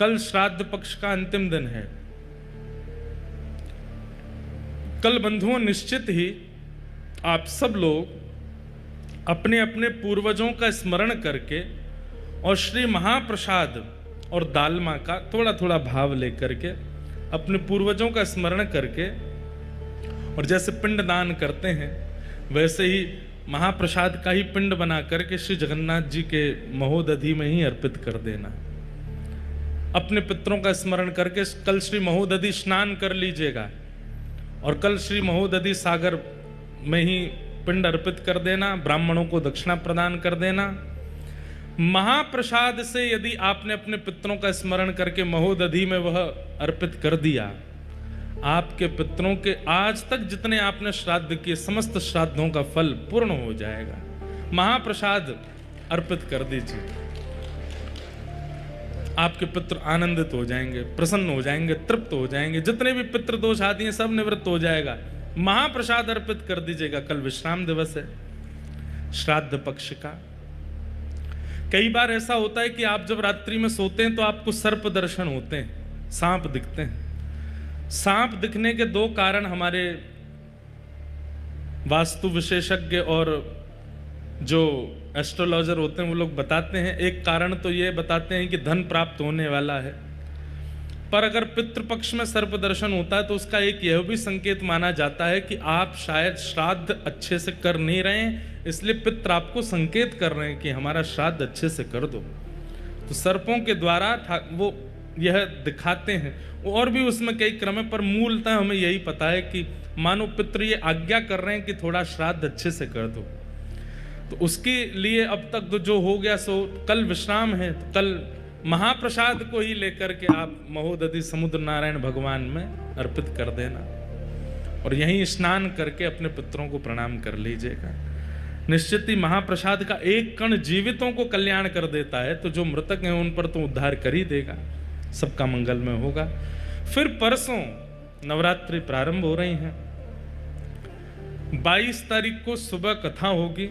कल श्राद्ध पक्ष का अंतिम दिन है। कल बंधुओं निश्चित ही आप सब लोग अपने अपने पूर्वजों का स्मरण करके और श्री महाप्रसाद और दालमा का थोड़ा थोड़ा भाव लेकर के अपने पूर्वजों का स्मरण करके और जैसे पिंड दान करते हैं वैसे ही महाप्रसाद का ही पिंड बना करके श्री जगन्नाथ जी के महोदधि में ही अर्पित कर देना। अपने पितरों का स्मरण करके कल श्री महोदधि स्नान कर लीजिएगा और कल श्री महोदधि सागर में ही पिंड अर्पित कर देना, ब्राह्मणों को दक्षिणा प्रदान कर देना। महाप्रसाद से यदि आपने अपने पितरों का स्मरण करके महोदधि में वह अर्पित कर दिया, आपके पितरों के आज तक जितने आपने श्राद्ध किए समस्त श्राद्धों का फल पूर्ण हो जाएगा। महाप्रसाद अर्पित कर दीजिए, आपके पितृ आनंदित हो जाएंगे, प्रसन्न हो जाएंगे, तृप्त हो जाएंगे। जितने भी पितृ दोष आदि हैं सब निवृत्त हो जाएगा। महाप्रसाद अर्पित कर दीजिएगा। कल विश्राम दिवस है श्राद्ध पक्ष का। कई बार ऐसा होता है कि आप जब रात्रि में सोते हैं तो आपको सर्प दर्शन होते हैं, सांप दिखते हैं। सांप दिखने के दो कारण हमारे वास्तु विशेषज्ञ और जो एस्ट्रोलॉजर होते हैं वो लोग बताते हैं। एक कारण तो ये बताते हैं कि धन प्राप्त होने वाला है, पर अगर पितृपक्ष में सर्प दर्शन होता है तो उसका एक यह भी संकेत माना जाता है कि आप शायद श्राद्ध अच्छे से कर नहीं रहे हैं, इसलिए पितृ आपको संकेत कर रहे हैं कि हमारा श्राद्ध अच्छे से कर दो। तो सर्पों के द्वारा वो यह दिखाते हैं। और भी उसमें कई क्रम है, पर मूलतः हमें यही पता है कि मानो पितृ ये आज्ञा कर रहे हैं कि थोड़ा श्राद्ध अच्छे से कर दो। तो उसके लिए अब तक तो जो हो गया सो कल विश्राम है, तो कल महाप्रसाद को ही लेकर के आप महोदधि समुद्र नारायण भगवान में अर्पित कर देना और यहीं स्नान करके अपने पितरों को प्रणाम कर लीजिएगा। निश्चित ही महाप्रसाद का एक कण जीवितों को कल्याण कर देता है, तो जो मृतक हैं उन पर तो उद्धार कर ही देगा, सबका मंगलमय होगा। फिर परसों नवरात्रि प्रारंभ हो रही हैं। 22 तारीख को सुबह कथा होगी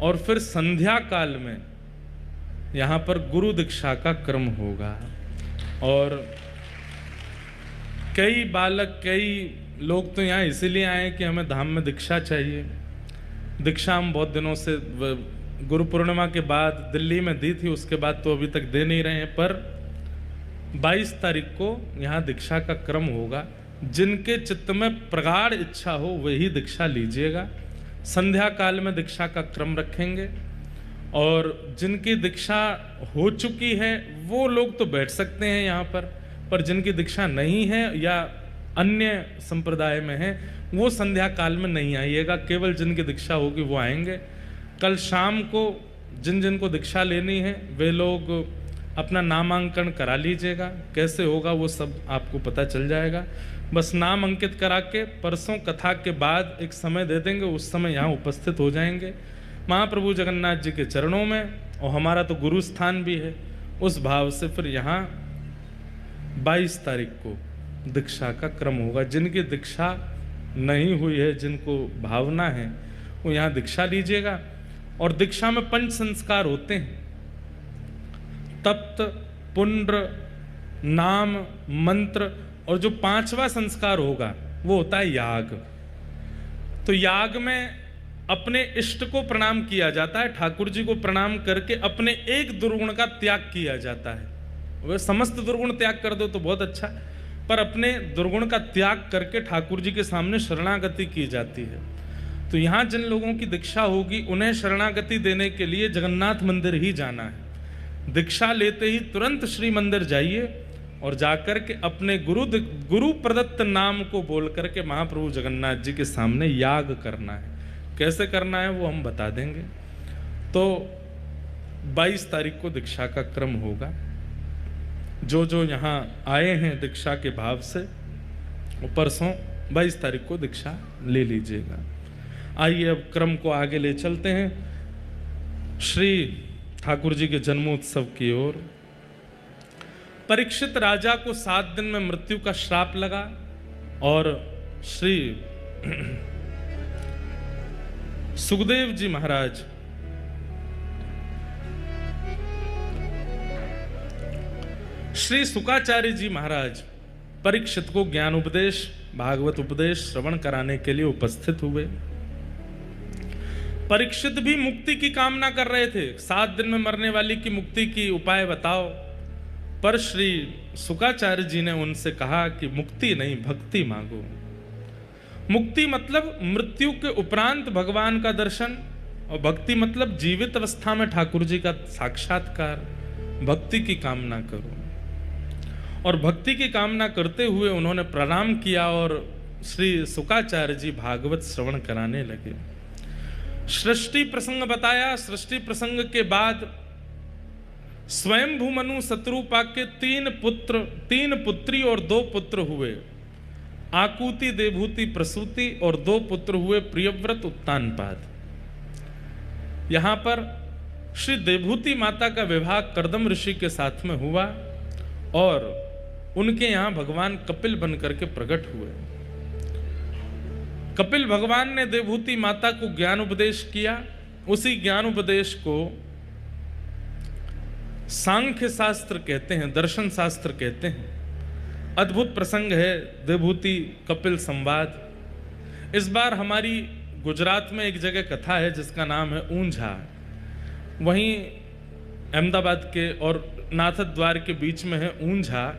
और फिर संध्या काल में यहाँ पर गुरु दीक्षा का क्रम होगा। और कई बालक, कई लोग तो यहाँ इसीलिए आए कि हमें धाम में दीक्षा चाहिए। दीक्षा हम बहुत दिनों से गुरु पूर्णिमा के बाद दिल्ली में दी थी, उसके बाद तो अभी तक दे नहीं रहे हैं, पर 22 तारीख को यहाँ दीक्षा का क्रम होगा। जिनके चित्त में प्रगाढ़ इच्छा हो वही दीक्षा लीजिएगा। संध्या काल में दीक्षा का क्रम रखेंगे और जिनकी दीक्षा हो चुकी है वो लोग तो बैठ सकते हैं यहाँ पर जिनकी दीक्षा नहीं है या अन्य संप्रदाय में है वो संध्या काल में नहीं आइएगा, केवल जिनकी दीक्षा होगी वो आएंगे। कल शाम को जिन जिन को दीक्षा लेनी है वे लोग अपना नामांकन करा लीजिएगा। कैसे होगा वो सब आपको पता चल जाएगा। बस नाम अंकित करा के परसों कथा के बाद एक समय दे देंगे, उस समय यहाँ उपस्थित हो जाएंगे महाप्रभु जगन्नाथ जी के चरणों में, और हमारा तो गुरु स्थान भी है। उस भाव से फिर यहाँ 22 तारीख को दीक्षा का क्रम होगा। जिनकी दीक्षा नहीं हुई है, जिनको भावना है, वो यहाँ दीक्षा लीजिएगा। और दीक्षा में 5 संस्कार होते हैं, तप्त, पुण्ड्र, नाम, मंत्र, और जो 5वां संस्कार होगा वो होता है याग। तो याग में अपने इष्ट को प्रणाम किया जाता है, ठाकुर जी को प्रणाम करके अपने एक दुर्गुण का त्याग किया जाता है। वह समस्त दुर्गुण त्याग कर दो तो बहुत अच्छा, पर अपने दुर्गुण का त्याग करके ठाकुर जी के सामने शरणागति की जाती है। तो यहाँ जिन लोगों की दीक्षा होगी उन्हें शरणागति देने के लिए जगन्नाथ मंदिर ही जाना है। दीक्षा लेते ही तुरंत श्री मंदिर जाइए और जाकर के अपने गुरु प्रदत्त नाम को बोल करके महाप्रभु जगन्नाथ जी के सामने याग करना है। कैसे करना है वो हम बता देंगे। तो 22 तारीख को दीक्षा का क्रम होगा। जो जो यहाँ आए हैं दीक्षा के भाव से वो परसों 22 तारीख को दीक्षा ले लीजिएगा। आइए अब क्रम को आगे ले चलते हैं श्री ठाकुर जी के जन्मोत्सव की ओर। परीक्षित राजा को 7 दिन में मृत्यु का श्राप लगा और श्री सुखदेव जी महाराज श्री शुकाचार्य जी महाराज परीक्षित को ज्ञान उपदेश, भागवत उपदेश श्रवण कराने के लिए उपस्थित हुए। परीक्षित भी मुक्ति की कामना कर रहे थे, 7 दिन में मरने वाली की मुक्ति की उपाय बताओ। पर श्री शुकाचार्य जी ने उनसे कहा कि मुक्ति नहीं, भक्ति मांगो। मुक्ति मतलब मृत्यु के उपरांत भगवान का दर्शन, और भक्ति मतलब जीवित अवस्था में ठाकुर जी का साक्षात्कार। भक्ति की कामना करो। और भक्ति की कामना करते हुए उन्होंने प्रणाम किया और श्री शुकाचार्य जी भागवत श्रवण कराने लगे। सृष्टि प्रसंग बताया। सृष्टि प्रसंग के बाद स्वयंभू मनु शत्रुपा के 3 पुत्री और 2 पुत्र हुए। आकुति, देवभूति, प्रसूति, और 2 पुत्र हुए प्रियव्रत, उत्तानपाद। यहां पर श्री देवभूति माता का विवाह कर्दम ऋषि के साथ में हुआ और उनके यहां भगवान कपिल बन करके प्रकट हुए। कपिल भगवान ने देवभूति माता को ज्ञान उपदेश किया। उसी ज्ञान उपदेश को सांख्य शास्त्र कहते हैं, दर्शन शास्त्र कहते हैं। अद्भुत प्रसंग है देवभूति कपिल संवाद। इस बार हमारी गुजरात में एक जगह कथा है जिसका नाम है ऊंझा। वहीं अहमदाबाद के और नाथद द्वार के बीच में है ऊंझा।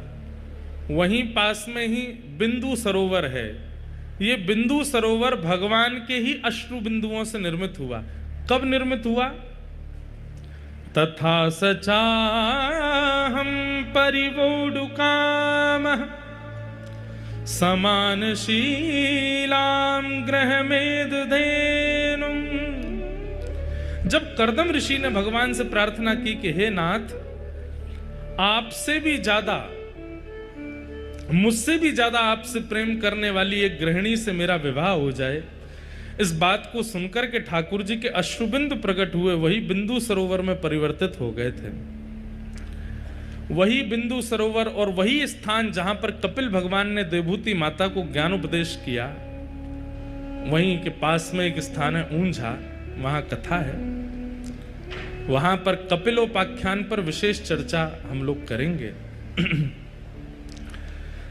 वहीं पास में ही बिंदु सरोवर है। ये बिंदु सरोवर भगवान के ही अश्रु बिंदुओं से निर्मित हुआ। कब निर्मित हुआ? तथा सचाहं परिवोढुकामः समानशीलां ग्रहमेदधेनुं जब कर्दम ऋषि ने भगवान से प्रार्थना की कि हे नाथ, आपसे भी ज्यादा, मुझसे भी ज्यादा आपसे प्रेम करने वाली एक गृहिणी से मेरा विवाह हो जाए, इस बात को सुनकर के ठाकुर जी के अश्रुबिंदु प्रकट हुए, वही बिंदु सरोवर में परिवर्तित हो गए थे। वही बिंदु सरोवर और वही स्थान जहां पर कपिल भगवान ने देवभूति माता को ज्ञान उपदेश किया, वहीं के पास में एक स्थान है ऊंझा, वहां कथा है। वहां पर कपिलोपाख्यान पर विशेष चर्चा हम लोग करेंगे।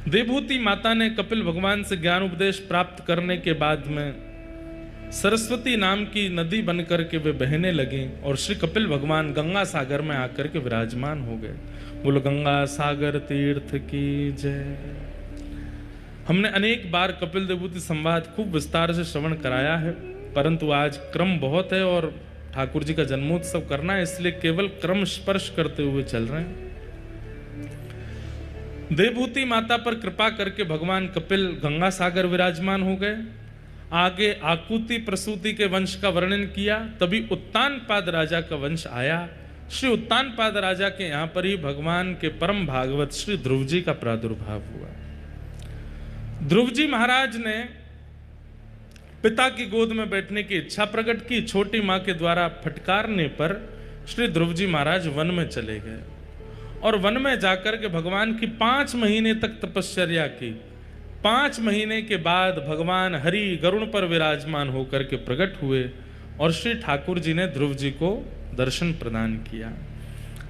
देवभूति माता ने कपिल भगवान से ज्ञान उपदेश प्राप्त करने के बाद में सरस्वती नाम की नदी बनकर के वे बहने लगी और श्री कपिल भगवान गंगा सागर में आकर के विराजमान हो गए। बोलो गंगा सागर तीर्थ की जय। हमने अनेक बार कपिल देवभूति संवाद खूब विस्तार से श्रवण कराया है, परंतु आज क्रम बहुत है और ठाकुर जी का जन्मोत्सव करना है, इसलिए केवल क्रम स्पर्श करते हुए चल रहे हैं। देवभूति माता पर कृपा करके भगवान कपिल गंगा सागर विराजमान हो गए। आगे आकुति प्रसूति के वंश का वर्णन किया, तभी उत्तानपाद राजा का वंश आया। श्री उत्तानपाद राजा के यहां पर ही भगवान के परम भागवत श्री ध्रुव जी का प्रादुर्भाव हुआ। ध्रुव जी महाराज ने पिता की गोद में बैठने की इच्छा प्रकट की। छोटी मां के द्वारा फटकारने पर श्री ध्रुव जी महाराज वन में चले गए और वन में जाकर के भगवान की 5 महीने तक तपश्चर्या की। 5 महीने के बाद भगवान हरि गरुड़ पर विराजमान होकर के प्रकट हुए और श्री ठाकुर जी ने ध्रुव जी को दर्शन प्रदान किया।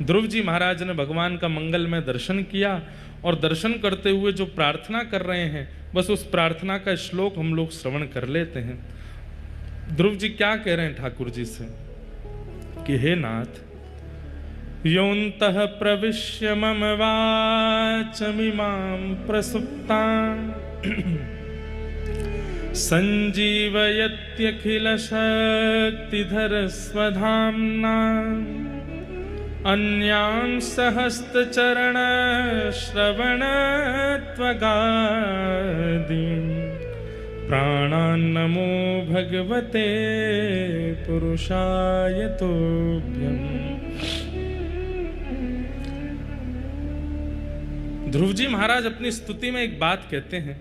ध्रुव जी महाराज ने भगवान का मंगलमय दर्शन किया और दर्शन करते हुए जो प्रार्थना कर रहे हैं, बस उस प्रार्थना का श्लोक हम लोग श्रवण कर लेते हैं। ध्रुव जी क्या कह रहे हैं ठाकुर जी से कि हे नाथ, योऽन्तः प्रविश्य मम वाचमिमां प्रसुप्तां संजीवयत्यखिलशक्तिधर स्वधाम्ना अन्यांसहस्त्रचरणश्रवणत्वगादीन् प्राणान्नमो भगवते पुरुषाय तुभ्यम्। ध्रुव जी महाराज अपनी स्तुति में एक बात कहते हैं,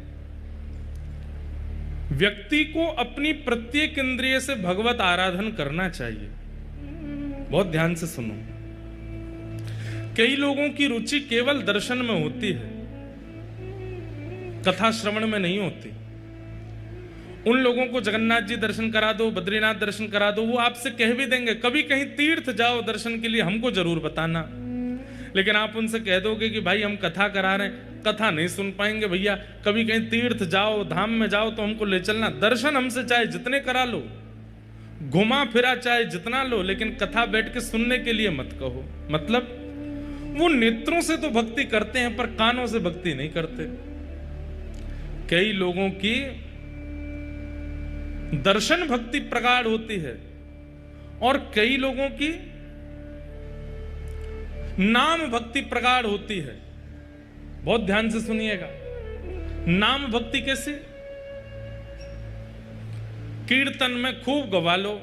व्यक्ति को अपनी प्रत्येक इंद्रिय से भगवत आराधन करना चाहिए। बहुत ध्यान से सुनो। कई लोगों की रुचि केवल दर्शन में होती है, कथा श्रवण में नहीं होती। उन लोगों को जगन्नाथ जी दर्शन करा दो, बद्रीनाथ दर्शन करा दो, वो आपसे कह भी देंगे कभी कहीं तीर्थ जाओ दर्शन के लिए, हमको जरूर बताना। लेकिन आप उनसे कह दोगे कि भाई हम कथा करा रहे हैं, कथा नहीं सुन पाएंगे भैया, कभी कहीं तीर्थ जाओ, धाम में जाओ तो हमको ले चलना। दर्शन हमसे चाहे जितने करा लो, घुमा फिरा चाहे जितना लो, लेकिन कथा बैठ के सुनने के लिए मत कहो। मतलब वो नेत्रों से तो भक्ति करते हैं पर कानों से भक्ति नहीं करते। कई लोगों की दर्शन भक्ति प्रगाढ़ होती है और कई लोगों की नाम भक्ति प्रगाढ़ होती है। बहुत ध्यान से सुनिएगा। नाम भक्ति कैसे? कीर्तन में खूब गवा लो,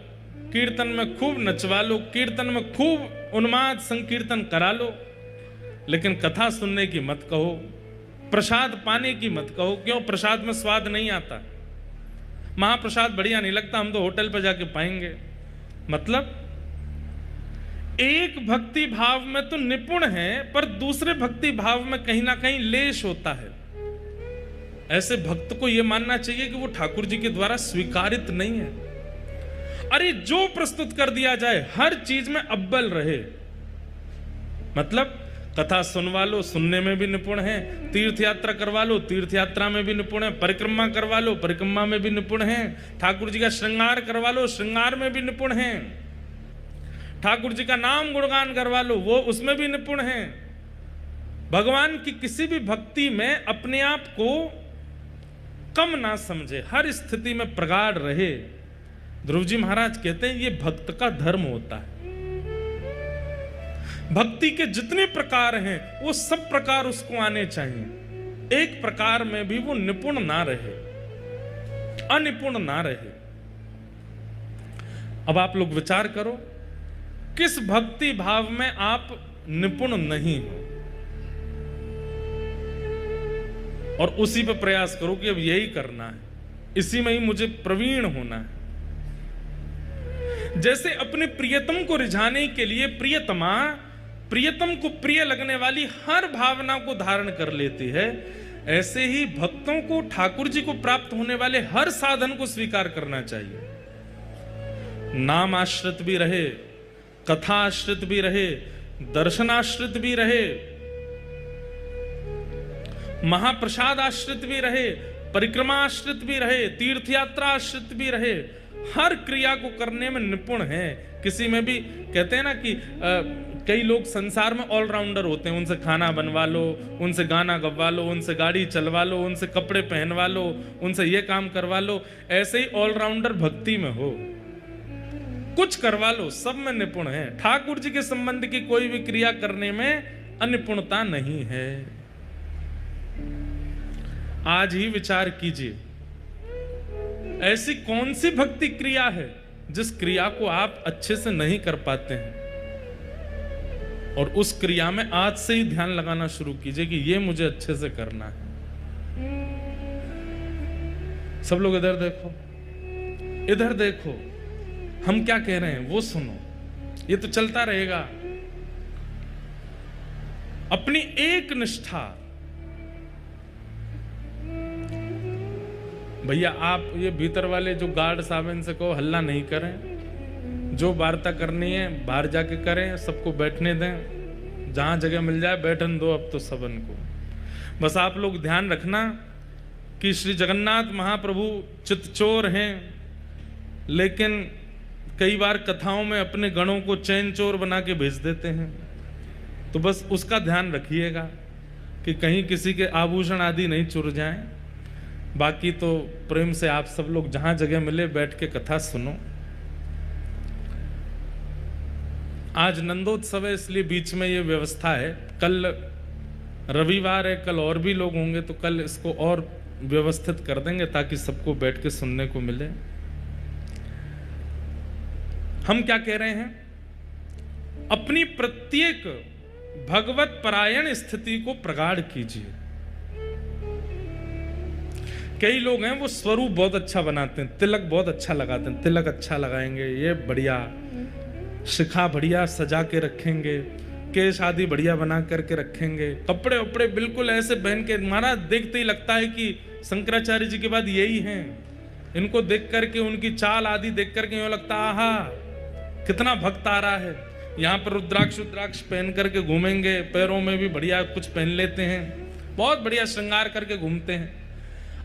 कीर्तन में खूब नचवा लो, कीर्तन में खूब उन्माद संकीर्तन करा लो, लेकिन कथा सुनने की मत कहो, प्रसाद पाने की मत कहो। क्यों? प्रसाद में स्वाद नहीं आता, महाप्रसाद बढ़िया नहीं लगता, हम तो होटल पर जाके पाएंगे। मतलब एक भक्ति भाव में तो निपुण है पर दूसरे भक्ति भाव में कहीं ना कहीं लेश होता है। ऐसे भक्त को यह मानना चाहिए कि वो ठाकुर जी के द्वारा स्वीकारित नहीं है। अरे जो प्रस्तुत कर दिया जाए हर चीज में अव्वल रहे। मतलब कथा सुनवा लो, सुनने में भी निपुण है, तीर्थ यात्रा करवा लो, तीर्थ यात्रा में भी निपुण है, परिक्रमा करवा लो, परिक्रमा में भी निपुण है, ठाकुर जी का श्रृंगार करवा लो, श्रृंगार में भी निपुण है, ठाकुर जी का नाम गुणगान करवा लो, वो उसमें भी निपुण है। भगवान की किसी भी भक्ति में अपने आप को कम ना समझे, हर स्थिति में प्रगाढ़ रहे। ध्रुव जी महाराज कहते हैं ये भक्त का धर्म होता है। भक्ति के जितने प्रकार हैं वो सब प्रकार उसको आने चाहिए। एक प्रकार में भी वो निपुण ना रहे, अनिपुण ना रहे। अब आप लोग विचार करो, किस भक्ति भाव में आप निपुण नहीं हो, और उसी पे प्रयास करो कि अब यही करना है, इसी में ही मुझे प्रवीण होना है। जैसे अपने प्रियतम को रिझाने के लिए प्रियतमा प्रियतम को प्रिय लगने वाली हर भावना को धारण कर लेती है, ऐसे ही भक्तों को ठाकुर जी को प्राप्त होने वाले हर साधन को स्वीकार करना चाहिए। नाम आश्रित भी रहे, कथा आश्रित भी रहे, दर्शनाश्रित भी रहे, महाप्रसाद आश्रित भी रहे, परिक्रमा आश्रित भी रहे, तीर्थ यात्रा आश्रित भी रहे, हर क्रिया को करने में निपुण है। किसी में भी कहते हैं ना कि कई लोग संसार में ऑलराउंडर होते हैं, उनसे खाना बनवा लो, उनसे गाना गवा लो, उनसे गाड़ी चलवा लो, उनसे कपड़े पहनवा लो, उनसे ये काम करवा लो। ऐसे ही ऑलराउंडर भक्ति में हो, कुछ करवा लो, सब में निपुण है। ठाकुर जी के संबंध की कोई भी क्रिया करने में अनिपुणता नहीं है। आज ही विचार कीजिए, ऐसी कौन सी भक्ति क्रिया है जिस क्रिया को आप अच्छे से नहीं कर पाते हैं, और उस क्रिया में आज से ही ध्यान लगाना शुरू कीजिए कि ये मुझे अच्छे से करना है। सब लोग इधर देखो, इधर देखो, हम क्या कह रहे हैं वो सुनो, ये तो चलता रहेगा। अपनी एक निष्ठा, भैया आप ये भीतर वाले जो गार्ड साहब इनसे कहो हल्ला नहीं करें, जो वार्ता करनी है बाहर जाके करें, सबको बैठने दें, जहां जगह मिल जाए बैठन दो अब तो सबन को। बस आप लोग ध्यान रखना कि श्री जगन्नाथ महाप्रभु चितचोर हैं, लेकिन कई बार कथाओं में अपने गणों को चैन चोर बना के भेज देते हैं, तो बस उसका ध्यान रखिएगा कि कहीं किसी के आभूषण आदि नहीं चुर जाएं। बाकी तो प्रेम से आप सब लोग जहां जगह मिले बैठ के कथा सुनो। आज नंदोत्सव है इसलिए बीच में ये व्यवस्था है, कल रविवार है, कल और भी लोग होंगे तो कल इसको और व्यवस्थित कर देंगे ताकि सबको बैठ के सुनने को मिले। हम क्या कह रहे हैं, अपनी प्रत्येक भगवत परायण स्थिति को प्रगाढ़ कीजिए। कई लोग हैं वो स्वरूप बहुत अच्छा बनाते हैं, तिलक बहुत अच्छा लगाते हैं, तिलक अच्छा लगाएंगे, ये बढ़िया, शिखा बढ़िया सजा के रखेंगे, केश आदि बढ़िया बना करके रखेंगे, कपड़े वपड़े बिल्कुल ऐसे पहन के, महाराज देखते ही लगता है कि शंकराचार्य जी के बाद यही हैं। इनको देख करके, उनकी चाल आदि देख करके यूं लगता आहा कितना भक्त आ रहा है। यहाँ पर रुद्राक्ष पहन करके घूमेंगे, पैरों में भी बढ़िया कुछ पहन लेते हैं, बहुत बढ़िया श्रृंगार करके घूमते हैं।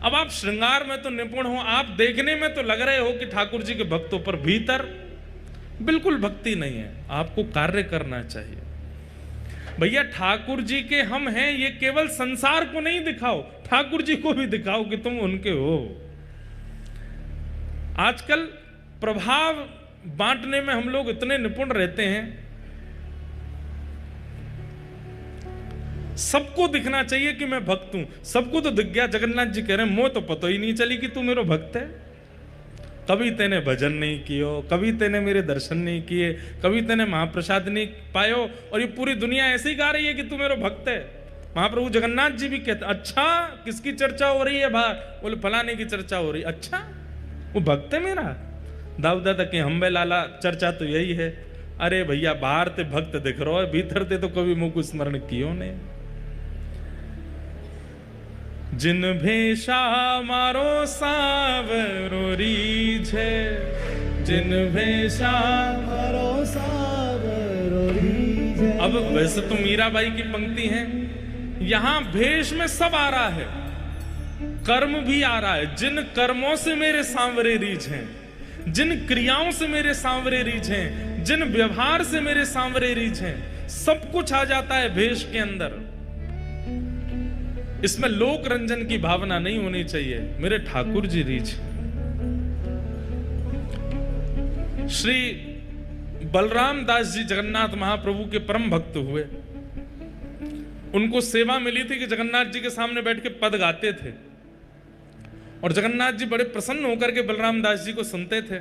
अब आप श्रृंगार में तो निपुण हो, आप देखने में तो लग रहे हो कि ठाकुर जी के भक्तों पर, भीतर बिल्कुल भक्ति नहीं है। आपको कार्य करना चाहिए। भैया ठाकुर जी के हम हैं, ये केवल संसार को नहीं दिखाओ, ठाकुर जी को भी दिखाओ कि तुम उनके हो। आजकल प्रभाव बांटने में हम लोग इतने निपुण रहते हैं, सबको दिखना चाहिए कि मैं भक्त हूं। सबको तो दिख गया, जगन्नाथ जी कह रहे हैं मोह तो पता ही नहीं चली कि तू मेरा भक्त है। कभी तेने भजन नहीं कियो, कभी तेने मेरे दर्शन नहीं किए, कभी तेने महाप्रसाद नहीं पायो, और ये पूरी दुनिया ऐसे ही गा रही है कि तू मेरा भक्त है। महाप्रभु जगन्नाथ जी भी कहते, अच्छा किसकी चर्चा हो रही है बाहर? बोले फलाने की चर्चा हो रही। अच्छा वो भक्त है मेरा? दाऊदा तक हम्बे लाला चर्चा तो यही है। अरे भैया बाहर ते भक्त दिख रहा है, भीतर ते तो कभी मुख स्मरण कियो ने। जिन भेषा मारो सावरो रीझे, जिन भेषा मारो सावरो रीझे। अब वैसे तो मीराबाई की पंक्ति है, यहां भेष में सब आ रहा है, कर्म भी आ रहा है। जिन कर्मों से मेरे सांवरे रीझ हैं, जिन क्रियाओं से मेरे सांवरे रीझ हैं, जिन व्यवहार से मेरे सांवरे रीझ हैं, सब कुछ आ जाता है भेष के अंदर। इसमें लोक रंजन की भावना नहीं होनी चाहिए, मेरे ठाकुर जी रीझ। श्री बलराम दास जी जगन्नाथ महाप्रभु के परम भक्त हुए। उनको सेवा मिली थी कि जगन्नाथ जी के सामने बैठ के पद गाते थे, और जगन्नाथ जी बड़े प्रसन्न होकर के बलराम दास जी को सुनते थे।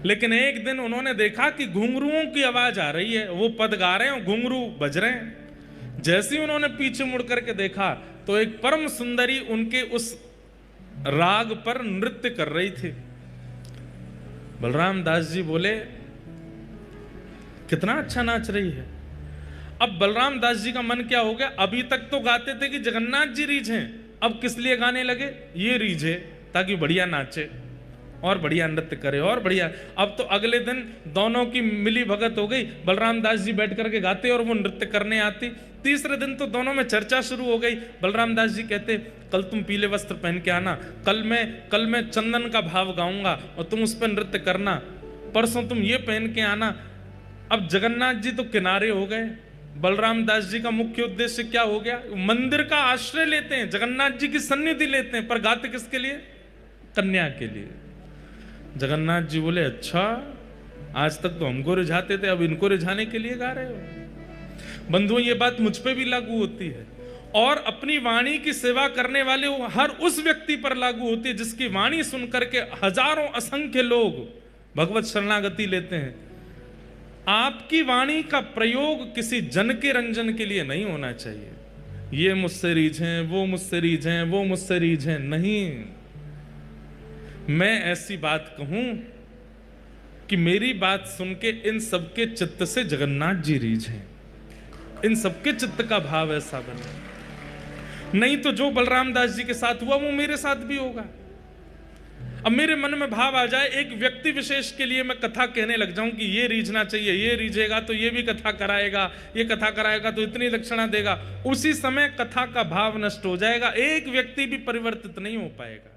लेकिन एक दिन उन्होंने देखा कि घुंघरुओं की आवाज आ रही है, वो पद गा रहे हैं और घुंघरू बज रहे हैं। जैसे ही उन्होंने पीछे मुड़ करके देखा तो एक परम सुंदरी उनके उस राग पर नृत्य कर रही थी। बलराम दास जी बोले, कितना अच्छा नाच रही है। अब बलराम दास जी का मन क्या हो गया, अभी तक तो गाते थे कि जगन्नाथ जी रीझ हैं, अब किस लिए गाने लगे, ये रीझे ताकि बढ़िया नाचे और बढ़िया नृत्य करे और बढ़िया। अब तो अगले दिन दोनों की मिली भगत हो गई, बलराम दास जी बैठ करके गाते और वो नृत्य करने आती। तीसरे दिन तो दोनों में चर्चा शुरू हो गई। बलराम दास जी कहते, कल तुम पीले वस्त्र पहन के आना, कल मैं चंदन का भाव गाऊंगा और तुम उस पर नृत्य करना, परसों तुम ये पहन के आना। अब जगन्नाथ जी तो किनारे हो गए। बलराम दास जी का मुख्य उद्देश्य क्या हो गया, मंदिर का आश्रय लेते हैं, जगन्नाथ जी की सन्निधि लेते हैं, पर गाते किसके लिए, कन्या के लिए। जगन्नाथ जी बोले, अच्छा आज तक तो हमको रिझाते थे, अब इनको रिझाने के लिए गा रहे हो। बंधुओं, ये बात मुझ पे भी लागू होती है और अपनी वाणी की सेवा करने वाले हर उस व्यक्ति पर लागू होती है जिसकी वाणी सुन करके हजारों असंख्य लोग भगवत शरणागति लेते हैं। आपकी वाणी का प्रयोग किसी जन के रंजन के लिए नहीं होना चाहिए, ये मुझसे रीझें, वो मुझसे रीझें, वो मुझसे रीझें, नहीं। मैं ऐसी बात कहूं कि मेरी बात सुन के इन सबके चित्त से जगन्नाथ जी रीझें, इन सबके चित्त का भाव ऐसा बने। नहीं तो जो बलराम दास जी के साथ हुआ वो मेरे साथ भी होगा। अब मेरे मन में भाव आ जाए, एक व्यक्ति विशेष के लिए मैं कथा कहने लग जाऊं कि ये रीझना चाहिए, ये रीझेगा तो ये भी कथा कराएगा, ये कथा कराएगा तो इतनी दक्षिणा देगा, उसी समय कथा का भाव नष्ट हो जाएगा, एक व्यक्ति भी परिवर्तित नहीं हो पाएगा।